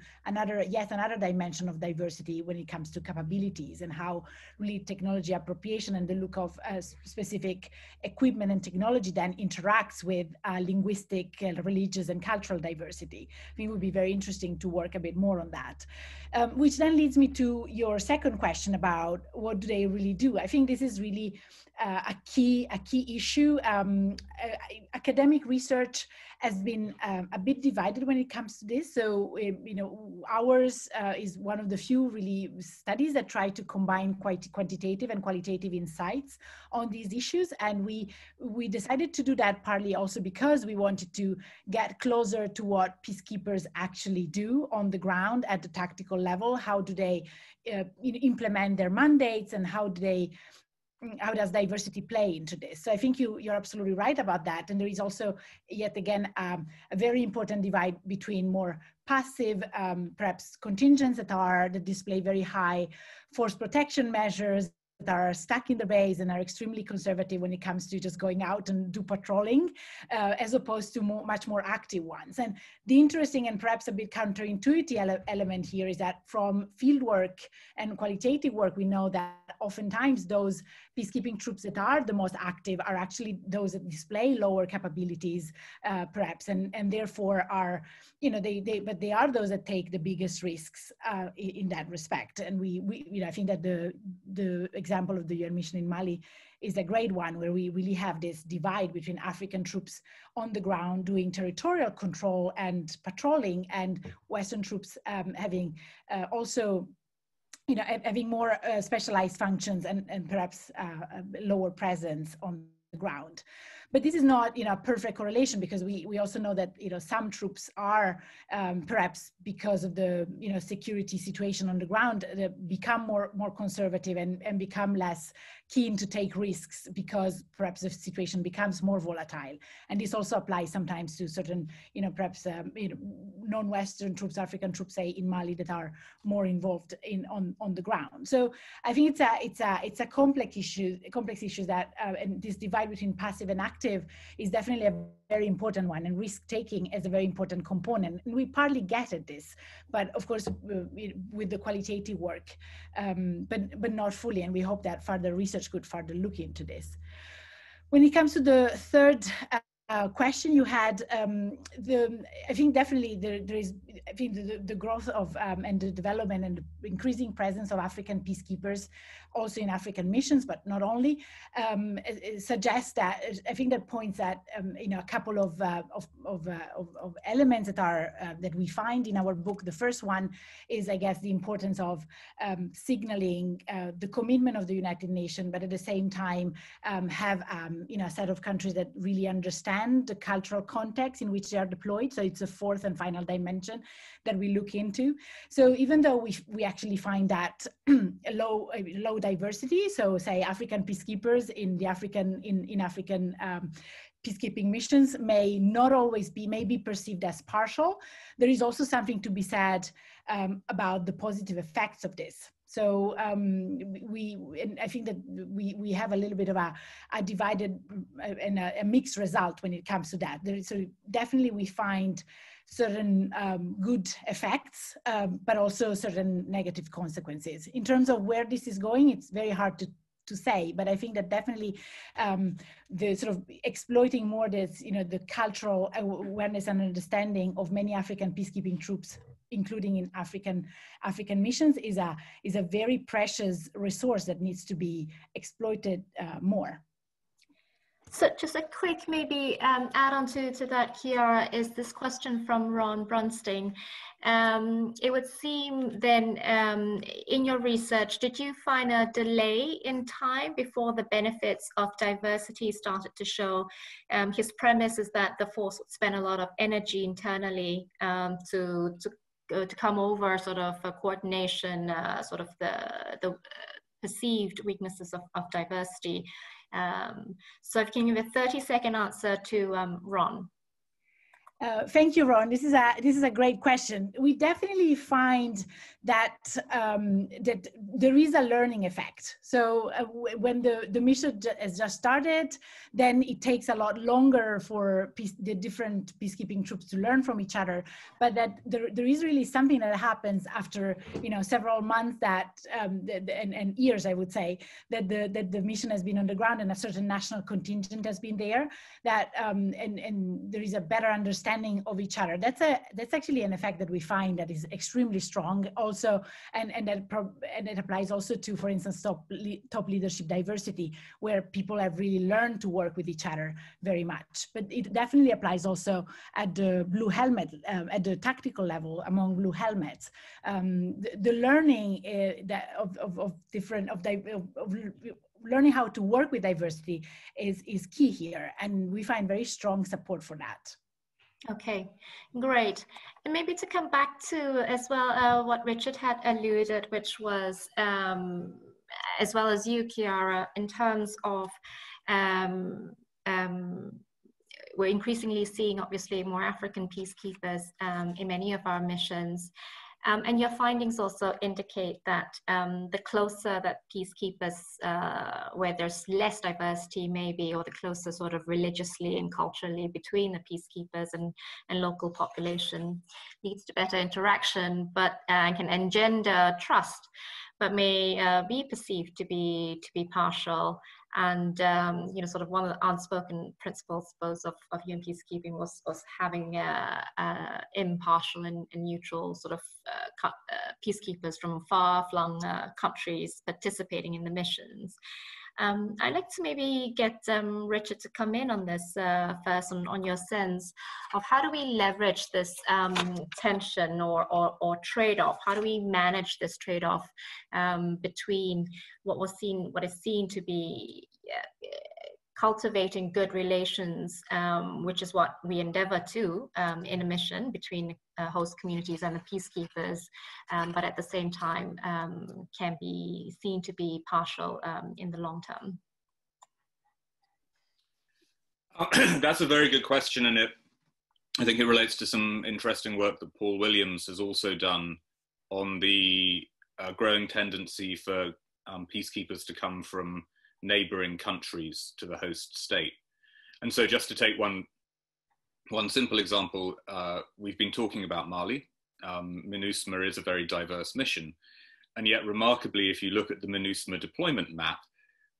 yet another dimension of diversity when it comes to capabilities and how really technology appropriation and the look of specific equipment and technology then interacts with linguistic, religious, and cultural diversity. I think it would be very interesting to work a bit more on that. Which then leads me to your second question about what do they really do. I think this is really a key issue. Academic research has been a bit divided when it comes to this. So, ours is one of the few really studies that try to combine quantitative and qualitative insights on these issues. And we decided to do that partly also because we wanted to get closer to what peacekeepers actually do on the ground at the tactical level. How do they implement their mandates, and how does diversity play into this? So I think you're absolutely right about that. And there is also, yet again, a very important divide between more passive, perhaps contingents that display very high force protection measures that are stuck in the base and are extremely conservative when it comes to just going out and do patrolling, as opposed to much more active ones. And the interesting and perhaps a bit counterintuitive element here is that from field work and qualitative work, we know that oftentimes those peacekeeping troops that are the most active are actually those that display lower capabilities, perhaps, and therefore are, you know, but they are those that take the biggest risks in that respect. And we you know, I think that the example of the UN mission in Mali is a great one, where we really have this divide between African troops on the ground doing territorial control and patrolling, and Western troops having also, you know, having more specialized functions and perhaps lower presence on the ground. But this is not, you know, a perfect correlation, because we also know that, you know, some troops are perhaps because of the, you know, security situation on the ground, become more conservative and become less keen to take risks, because perhaps the situation becomes more volatile. And this also applies sometimes to certain, you know, perhaps you know, non-Western troops, African troops, say in Mali, that are more involved on the ground. So I think it's a complex issue that and this divide between passive and active is definitely a very important one, and risk-taking is a very important component. And we partly get at this, but of course with the qualitative work, but not fully. And we hope that further research could further look into this. When it comes to the third question you had, I think definitely there is, I think the growth of and the development and the increasing presence of African peacekeepers also in African missions, but not only, suggests that, I think that points at you know, a couple of elements that are that we find in our book. The first one is, I guess, the importance of signaling the commitment of the United Nations, but at the same time have you know, a set of countries that really understand the cultural context in which they are deployed. So it's a fourth and final dimension that we look into. So even though we actually find that low diversity, so say African peacekeepers in the African peacekeeping missions may not always be, may be perceived as partial, there is also something to be said about the positive effects of this. So and I think that we have a little bit of a divided and a mixed result when it comes to that. So definitely we find certain good effects, but also certain negative consequences. In terms of where this is going, it's very hard to say, but I think that definitely the sort of exploiting more this, you know, the cultural awareness and understanding of many African peacekeeping troops, including in African missions, is a very precious resource that needs to be exploited more. So just a quick maybe add on to that, Chiara, is this question from Ron Brunstein. It would seem then in your research, did you find a delay in time before the benefits of diversity started to show? His premise is that the force would spend a lot of energy internally to come over sort of a coordination, sort of the perceived weaknesses of diversity. So if you can give a 30-second answer to Ron. Thank you, Ron. This is a great question. We definitely find that that there is a learning effect. So when the mission has just started, then it takes a lot longer for the different peacekeeping troops to learn from each other. But that there is really something that happens after, you know, several months that and years, I would say, that the mission has been on the ground and a certain national contingent has been there. That and there is a better understanding of each other. That's actually an effect that we find that is extremely strong also, and it applies also to, for instance, top leadership diversity, where people have really learned to work with each other very much. But it definitely applies also at the blue helmet, at the tactical level among blue helmets. The learning of learning how to work with diversity is key here, and we find very strong support for that. Okay, great. And maybe to come back to as well what Richard had alluded, which was as well as you, Chiara, in terms of we're increasingly seeing obviously more African peacekeepers in many of our missions. And your findings also indicate that the closer that peacekeepers, where there's less diversity maybe, or the closer sort of religiously and culturally between the peacekeepers and local population, leads to better interaction, but can engender trust, but may be perceived to be partial. And you know, sort of one of the unspoken principles, I suppose, of UN peacekeeping was having impartial and neutral sort of peacekeepers from far-flung countries participating in the missions. I'd like to maybe get Richard to come in on this first, on your sense of how do we leverage this tension or trade-off? How do we manage this trade-off between what is seen to be cultivating good relations, which is what we endeavor to in a mission between host communities and the peacekeepers, but at the same time can be seen to be partial in the long term? That's a very good question, and I think it relates to some interesting work that Paul Williams has also done on the growing tendency for peacekeepers to come from neighboring countries to the host state. And so just to take one simple example, we've been talking about Mali. MINUSMA is a very diverse mission. And yet remarkably, if you look at the MINUSMA deployment map,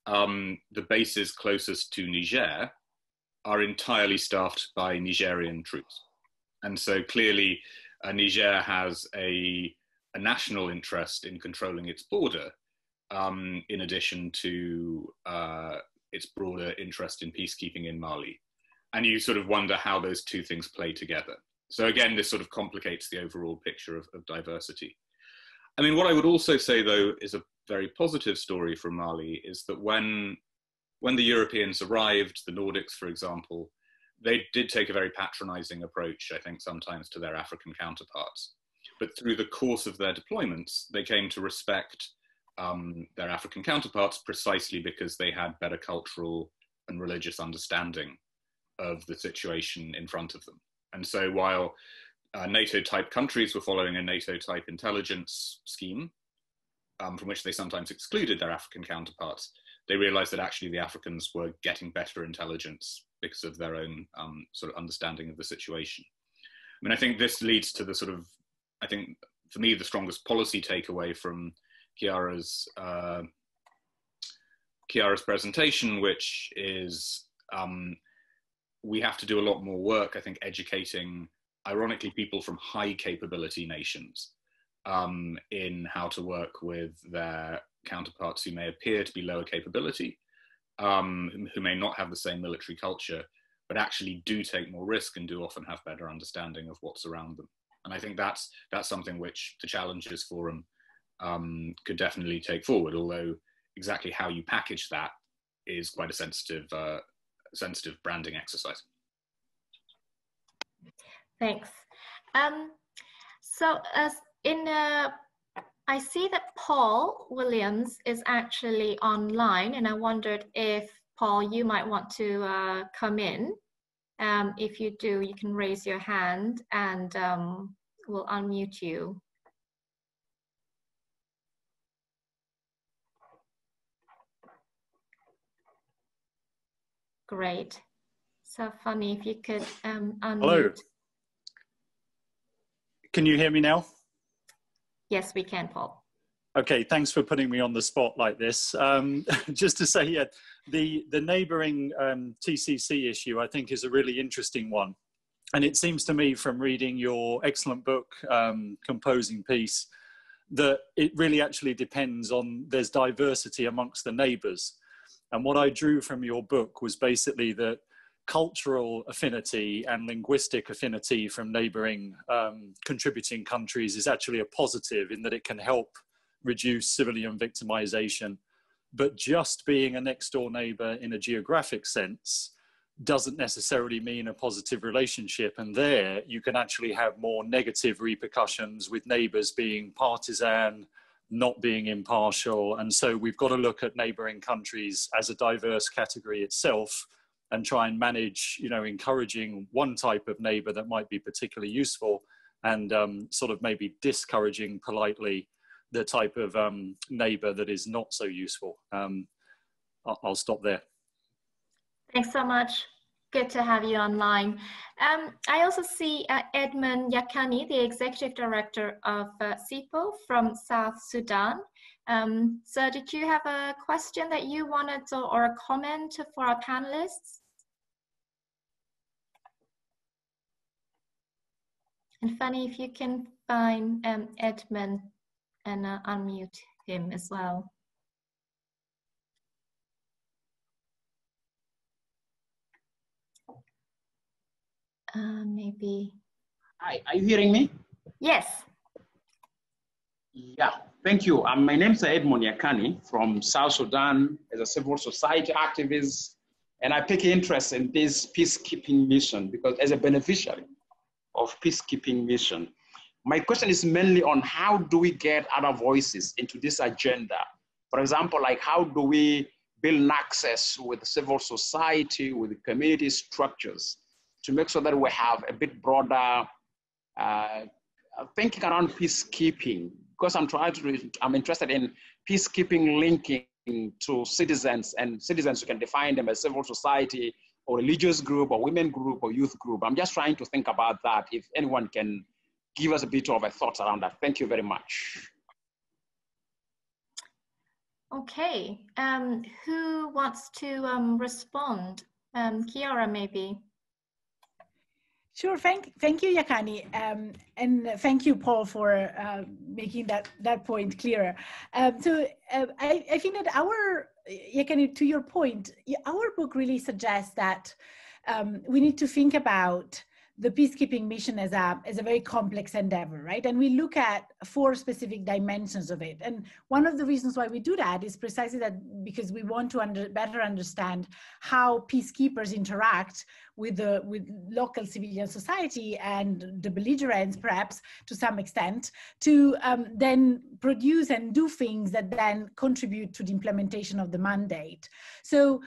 the bases closest to Niger are entirely staffed by Nigerian troops. And so clearly Niger has a national interest in controlling its border, in addition to its broader interest in peacekeeping in Mali. And you sort of wonder how those two things play together. So again, this sort of complicates the overall picture of diversity. I mean, what I would also say, though, is a very positive story from Mali is that when the Europeans arrived, the Nordics, for example, they did take a very patronizing approach, I think, sometimes to their African counterparts. But through the course of their deployments, they came to respect their African counterparts precisely because they had better cultural and religious understanding of the situation in front of them. And so while NATO-type countries were following a NATO-type intelligence scheme, from which they sometimes excluded their African counterparts, they realized that actually the Africans were getting better intelligence because of their own sort of understanding of the situation. I mean, I think this leads to the sort of, I think for me, the strongest policy takeaway from Chiara's presentation, which is we have to do a lot more work, I think, educating, ironically, people from high capability nations in how to work with their counterparts who may appear to be lower capability, who may not have the same military culture, but actually do take more risk and do often have better understanding of what's around them. And I think that's something which the Challenges Forum could definitely take forward, although exactly how you package that is quite a sensitive branding exercise. Thanks. So I see that Paul Williams is actually online, and I wondered if, Paul, you might want to come in. If you do, you can raise your hand and we'll unmute you. Great. So funny if you could unmute. Hello. Can you hear me now? Yes, we can, Paul. Okay, thanks for putting me on the spot like this. Just to say, yeah, the neighbouring TCC issue, I think, is a really interesting one. And it seems to me from reading your excellent book, Composing Peace, that it really actually depends on, there's diversity amongst the neighbours. And what I drew from your book was basically that cultural affinity and linguistic affinity from neighbouring contributing countries is actually a positive in that it can help reduce civilian victimization. But just being a next door neighbour in a geographic sense doesn't necessarily mean a positive relationship. And there you can actually have more negative repercussions with neighbours being partisan, not being impartial. And so we've got to look at neighbouring countries as a diverse category itself and try and manage, you know, encouraging one type of neighbour that might be particularly useful and sort of maybe discouraging politely the type of neighbor that is not so useful. I'll stop there. Thanks so much. Good to have you online. I also see Edmund Yakani, the Executive Director of CIPO from South Sudan. So did you have a question that you wanted to, or a comment for our panelists? And Fanny, if you can find Edmund and unmute him as well. Maybe. Hi, are you hearing me? Yes. Yeah, thank you. My name is Edmund Yakani from South Sudan as a civil society activist, and I take interest in this peacekeeping mission because as a beneficiary of peacekeeping mission, my question is mainly on how do we get other voices into this agenda? For example, like how do we build access with civil society, with community structures to make sure that we have a bit broader thinking around peacekeeping, because I'm interested in peacekeeping linking to citizens, and citizens, you can define them as civil society or religious group or women group or youth group. I'm just trying to think about that. If anyone can give us a bit of a thought around that. Thank you very much. Okay, who wants to respond? Chiara, maybe. Sure, thank you, Yakani, and thank you, Paul, for making that point clearer. I think that Yakani, to your point, our book really suggests that we need to think about the peacekeeping mission as a very complex endeavor, right? And we look at 4 specific dimensions of it. And one of the reasons why we do that is precisely that because we want to better understand how peacekeepers interact with local civilian society and the belligerents, perhaps to some extent, to then produce and do things that then contribute to the implementation of the mandate. So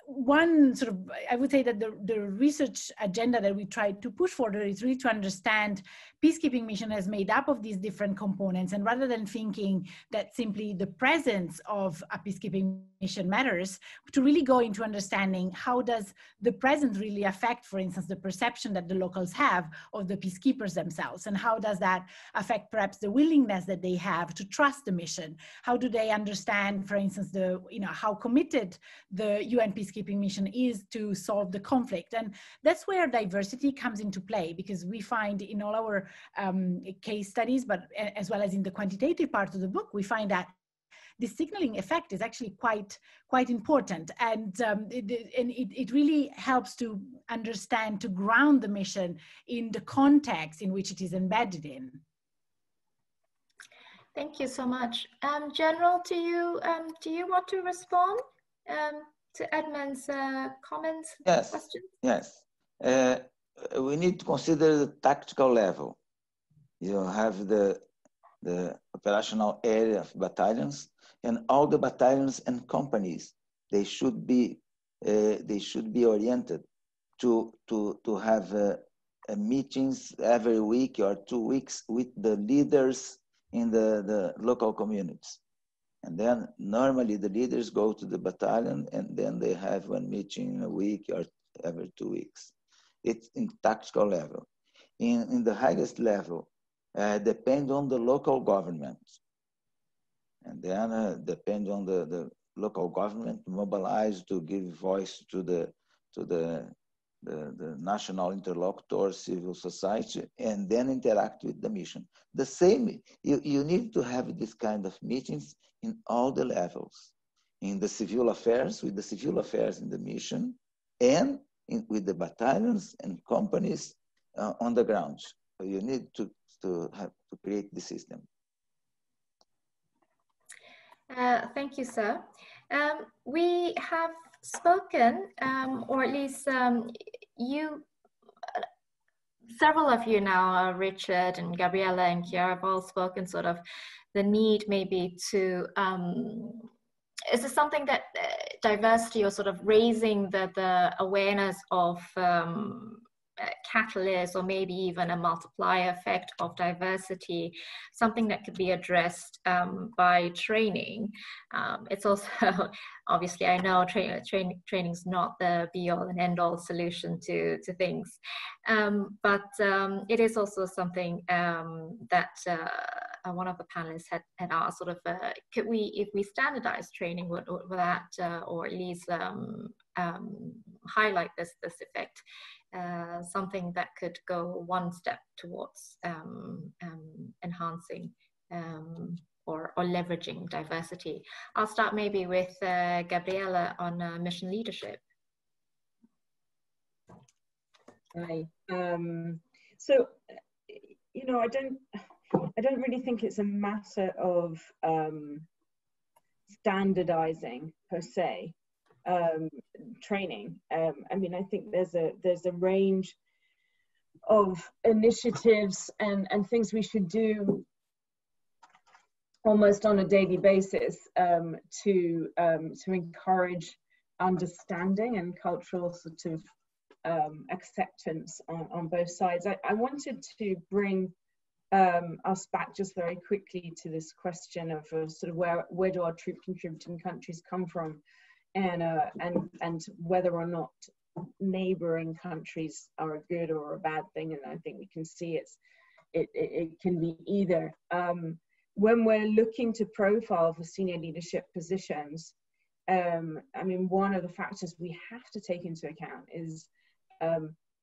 one sort of, I would say that the research agenda that we try to push forward is really to understand peacekeeping mission as made up of these different components, and rather than thinking that simply the presence of a peacekeeping mission matters, to really go into understanding how does the presence really affect, for instance, the perception that the locals have of the peacekeepers themselves, and how does that affect perhaps the willingness that they have to trust the mission? How do they understand, for instance, how committed the UN peacekeeping mission is to solve the conflict? And that's where diversity comes into play, because we find in all our case studies, but as well as in the quantitative part of the book, we find that the signaling effect is actually quite important, and it really helps to understand, to ground the mission in the context in which it is embedded in. Thank you so much. General, do you want to respond to Edmund's comments? Yes. Questions? Yes. We need to consider the tactical level. You have the operational area of battalions, and all the battalions and companies, they should be oriented to have meetings every week or 2 weeks with the leaders in the local communities. And then normally the leaders go to the battalion, and then they have one meeting a week or every 2 weeks. It's in tactical level. In the highest level, depend on the local government. And then depend on the local government mobilize to give voice to the national interlocutor, civil society, and then interact with the mission. The same, you need to have this kind of meetings in all the levels. In the civil affairs, with the civil affairs in the mission, and with the battalions and companies on the ground. So you need to create the system. Thank you, sir. We have spoken, or at least several of you now, Richard and Gabriella and Chiara, have all spoken sort of the need maybe to, is this something that diversity or sort of raising the awareness of catalyst or maybe even a multiplier effect of diversity, something that could be addressed by training. It's also, obviously I know training is not the be-all and end-all solution to things, but it is also something that one of the panelists had asked, sort of, could we, if we standardize training, would that, or at least highlight this effect, something that could go one step towards enhancing or leveraging diversity. I'll start maybe with Gabriella on mission leadership. Hi. So, you know, I don't really think it's a matter of standardizing per se training. I mean, I think there's a range of initiatives and things we should do almost on a daily basis to encourage understanding and cultural sort of acceptance on both sides. I wanted to bring us back just very quickly to this question of sort of where do our troop contributing countries come from, and whether or not neighboring countries are a good or a bad thing. And I think we can see it can be either. When we're looking to profile for senior leadership positions, I mean, one of the factors we have to take into account is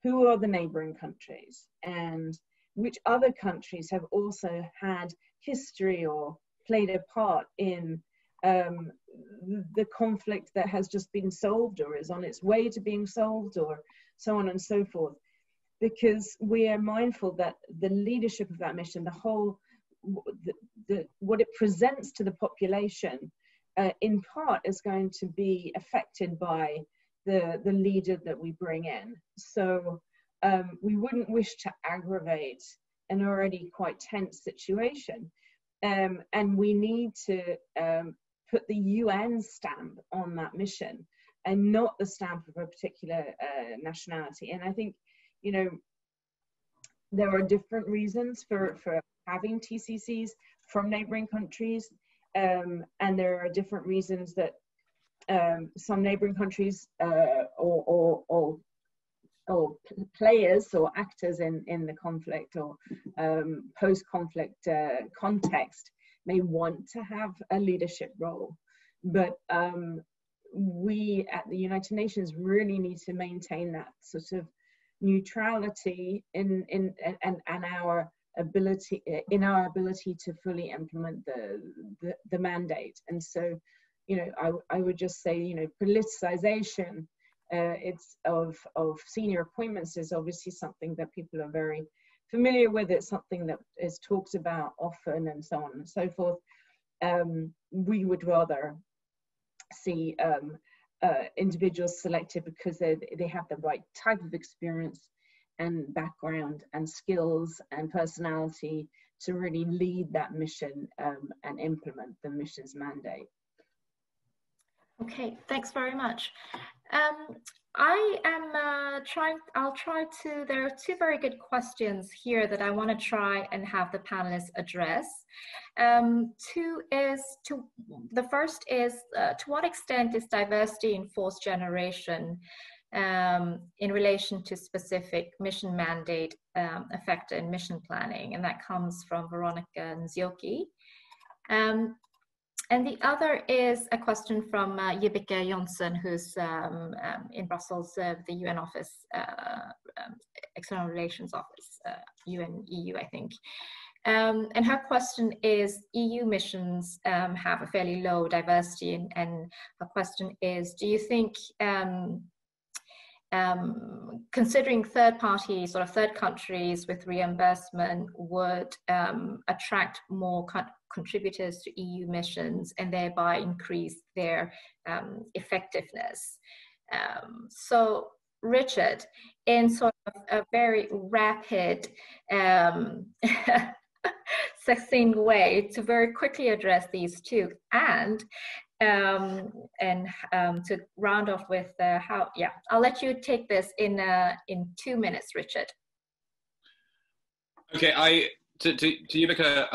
who are the neighboring countries, and which other countries have also had history or played a part in the conflict that has just been solved or is on its way to being solved, or so on and so forth. Because we are mindful that the leadership of that mission, the whole, what it presents to the population, in part is going to be affected by the leader that we bring in. So we wouldn't wish to aggravate an already quite tense situation. And we need to put the UN stamp on that mission and not the stamp of a particular nationality. And I think, you know, there are different reasons for having TCCs from neighboring countries. And there are different reasons that some neighboring countries or players or actors in the conflict or post-conflict context may want to have a leadership role. But we at the United Nations really need to maintain that sort of neutrality in our ability to fully implement the mandate. And so, you know, I would just say, you know, politicization it's of senior appointments is obviously something that people are very familiar with. It's something that is talked about often and so on and so forth. We would rather see individuals selected because they have the right type of experience and background and skills and personality to really lead that mission and implement the mission's mandate. Okay, thanks very much. There are two very good questions here that I want to try and have the panelists address. The first is, to what extent is diversity in force generation in relation to specific mission mandate effect in mission planning? And that comes from Veronica Nzioki. And the other is a question from Yibeke Jonsson, who's in Brussels, the UN office, External Relations Office, EU, I think. And her question is, EU missions have a fairly low diversity, and her question is, do you think, considering third parties or third countries with reimbursement would attract more contributors to EU missions and thereby increase their effectiveness? So Richard, in sort of a very rapid, succinct way to very quickly address these two, and to round off with I'll let you take this in 2 minutes, Richard. Okay, to Yumika,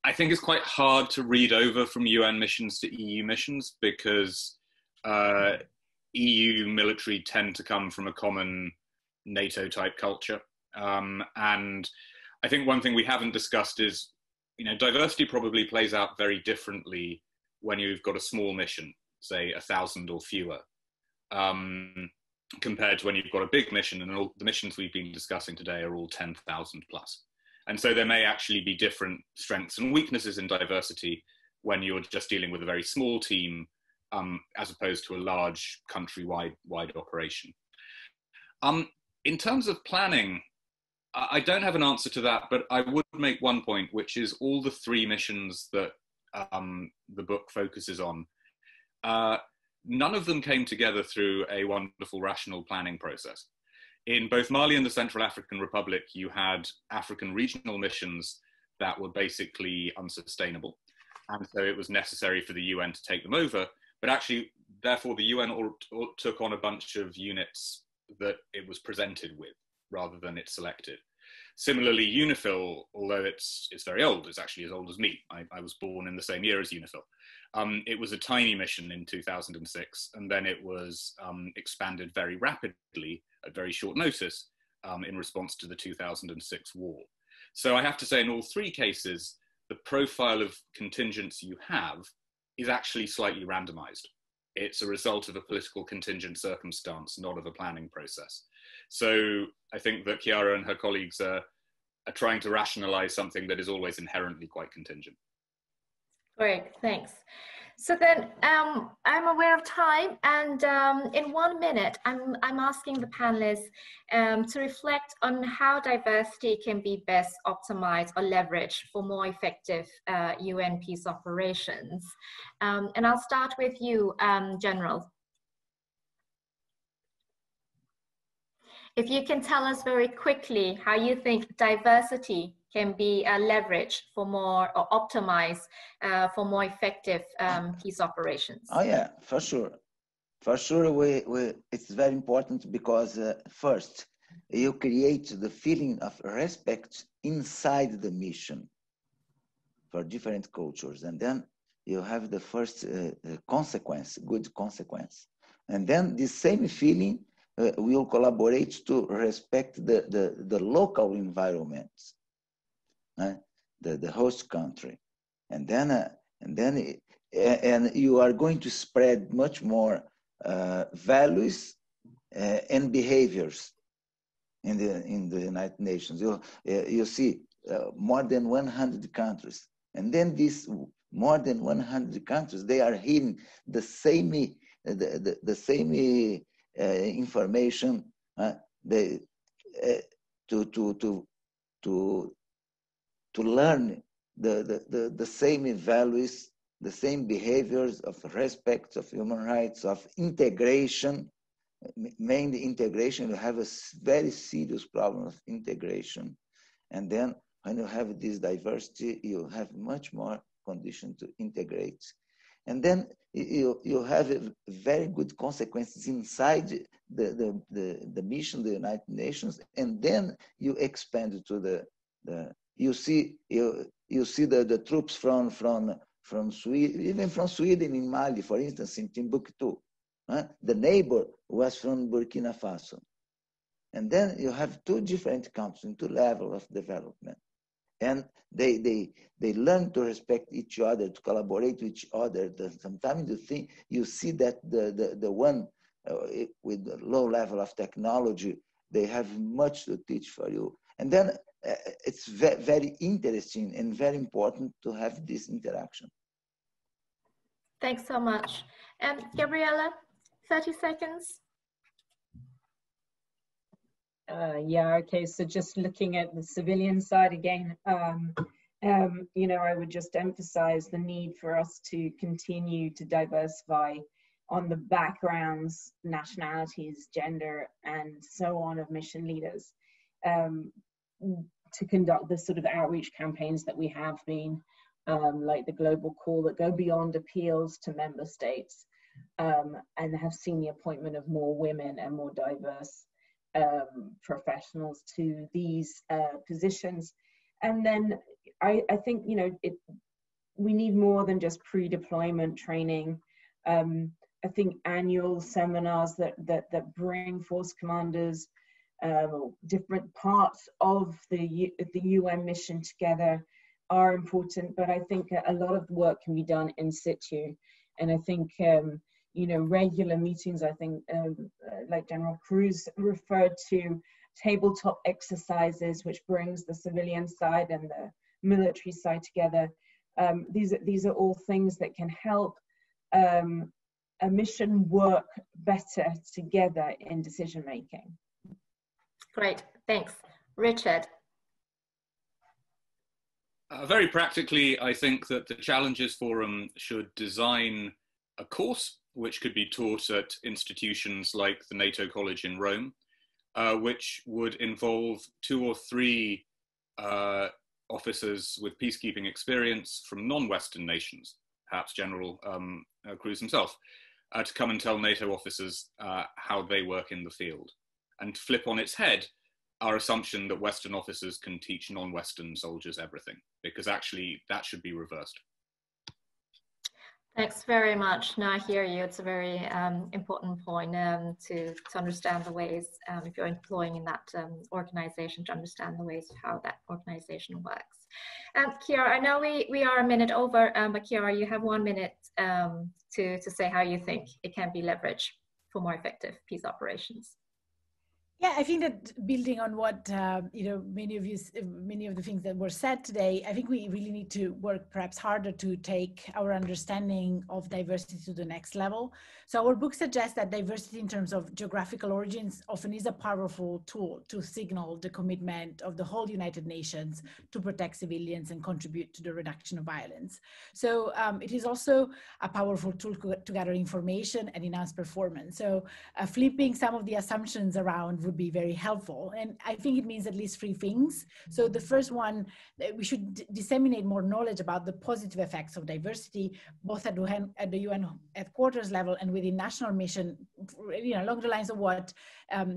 I think it's quite hard to read over from UN missions to EU missions because EU military tend to come from a common NATO type culture. And I think one thing we haven't discussed is, diversity probably plays out very differently when you've got a small mission, say 1,000 or fewer, compared to when you've got a big mission, and all the missions we've been discussing today are all 10,000 plus. And so there may actually be different strengths and weaknesses in diversity when you're just dealing with a very small team, as opposed to a large country-wide operation. In terms of planning, I don't have an answer to that, but I would make one point, which is all the 3 missions that the book focuses on, none of them came together through a wonderful rational planning process. In both Mali and the Central African Republic, you had African regional missions that were basically unsustainable. And so it was necessary for the UN to take them over. But actually, therefore, the UN took on a bunch of units that it was presented with rather than it selected. Similarly, UNIFIL, although it's very old, it's actually as old as me. I was born in the same year as UNIFIL. It was a tiny mission in 2006, and then it was expanded very rapidly at very short notice in response to the 2006 war. So I have to say, in all 3 cases, the profile of contingents you have is actually slightly randomized. It's a result of a political contingent circumstance, not of a planning process. So I think that Chiara and her colleagues are trying to rationalize something that is always inherently quite contingent. Great, thanks. So then I'm aware of time, and in 1 minute, I'm asking the panelists to reflect on how diversity can be best optimized or leveraged for more effective UN peace operations. And I'll start with you, General. If you can tell us very quickly how you think diversity can be leveraged for more, or optimized for more effective peace operations. Oh yeah, for sure. For sure, it's very important because first, you create the feeling of respect inside the mission for different cultures. And then you have the first consequence, good consequence. And then the same feeling will collaborate to respect the local environments. The host country, and you are going to spread much more values and behaviors in the United Nations. You see more than 100 countries, and then these more than 100 countries, they are hearing the same information. To learn the same values, the same behaviors of respect, of human rights, of integration, mainly integration. You have a very serious problem of integration. And then when you have this diversity, you have much more condition to integrate. And then you have very good consequences inside the mission, the United Nations, and then you expand to the you see the troops from Sweden, even from Sweden in Mali, for instance, in Timbuktu. The neighbor was from Burkina Faso. And then you have 2 different countries in 2 levels of development. And they learn to respect each other, to collaborate with each other. Sometimes you see that the one with the low level of technology, they have much to teach for you. And then it's very interesting and very important to have this interaction. Thanks so much. Gabriella, 30 seconds. Yeah, okay, so just looking at the civilian side again, I would just emphasize the need for us to continue to diversify on the backgrounds, nationalities, gender, and so on of mission leaders. To conduct the sort of outreach campaigns that we have been like the global call, that go beyond appeals to member states and have seen the appointment of more women and more diverse professionals to these positions. And then I think, you know, we need more than just pre-deployment training. I think annual seminars that bring force commanders, different parts of the UN mission together are important, but I think a lot of work can be done in situ. And I think, you know, regular meetings, I think, like General Cruz referred to, tabletop exercises, which brings the civilian side and the military side together. These are all things that can help a mission work better together in decision making. Great, thanks. Richard. Very practically, I think that the Challenges Forum should design a course which could be taught at institutions like the NATO College in Rome, which would involve 2 or 3 officers with peacekeeping experience from non-Western nations, perhaps General Cruz himself, to come and tell NATO officers how they work in the field, and flip on its head our assumption that Western officers can teach non-Western soldiers everything, because actually that should be reversed. Thanks very much. No, I hear you. It's a very important point to understand the ways, if you're employing in that organization, to understand the ways of how that organization works. Chiara, I know we are a minute over, but Chiara, you have 1 minute to say how you think it can be leveraged for more effective peace operations. Yeah, I think that building on what you know, many of the things that were said today, I think we really need to work perhaps harder to take our understanding of diversity to the next level. So our book suggests that diversity in terms of geographical origins often is a powerful tool to signal the commitment of the whole United Nations to protect civilians and contribute to the reduction of violence. So it is also a powerful tool to gather information and enhance performance. So flipping some of the assumptions around would be very helpful. And I think it means at least 3 things. So the first one, we should disseminate more knowledge about the positive effects of diversity, both at the UN headquarters level and within national mission, you know, along the lines of what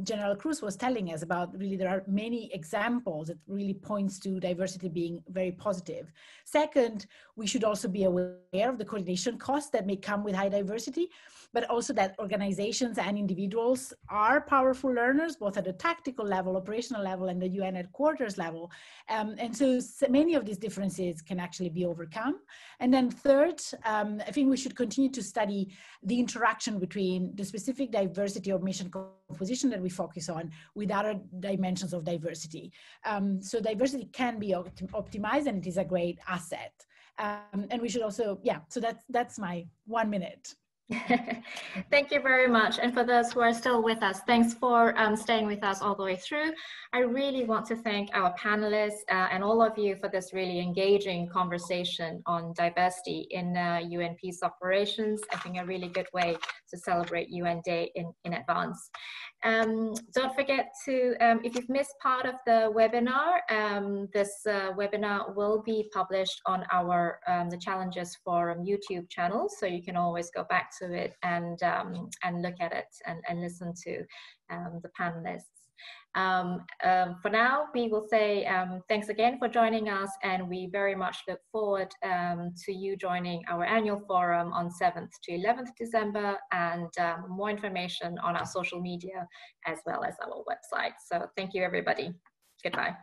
General Cruz was telling us about. Really, there are many examples that really points to diversity being very positive. Second, we should also be aware of the coordination costs that may come with high diversity, but also that organizations and individuals are powerful learners, both at the tactical level, operational level, and the UN headquarters level. And so many of these differences can actually be overcome. And then third, I think we should continue to study the interaction between the specific diversity of mission composition that we focus on with other dimensions of diversity. So diversity can be optimized, and it is a great asset. And we should also, yeah, so that's my 1 minute. Thank you very much. And for those who are still with us, thanks for staying with us all the way through. I really want to thank our panelists and all of you for this really engaging conversation on diversity in UN peace operations. I think a really good way to celebrate UN Day in advance. Don't forget to, if you've missed part of the webinar, this webinar will be published on our the Challenges Forum YouTube channel, so you can always go back to it and look at it and listen to the panelists. For now, we will say thanks again for joining us, and we very much look forward to you joining our annual forum on 7th to 11th December, and more information on our social media as well as our website. So thank you, everybody. Goodbye.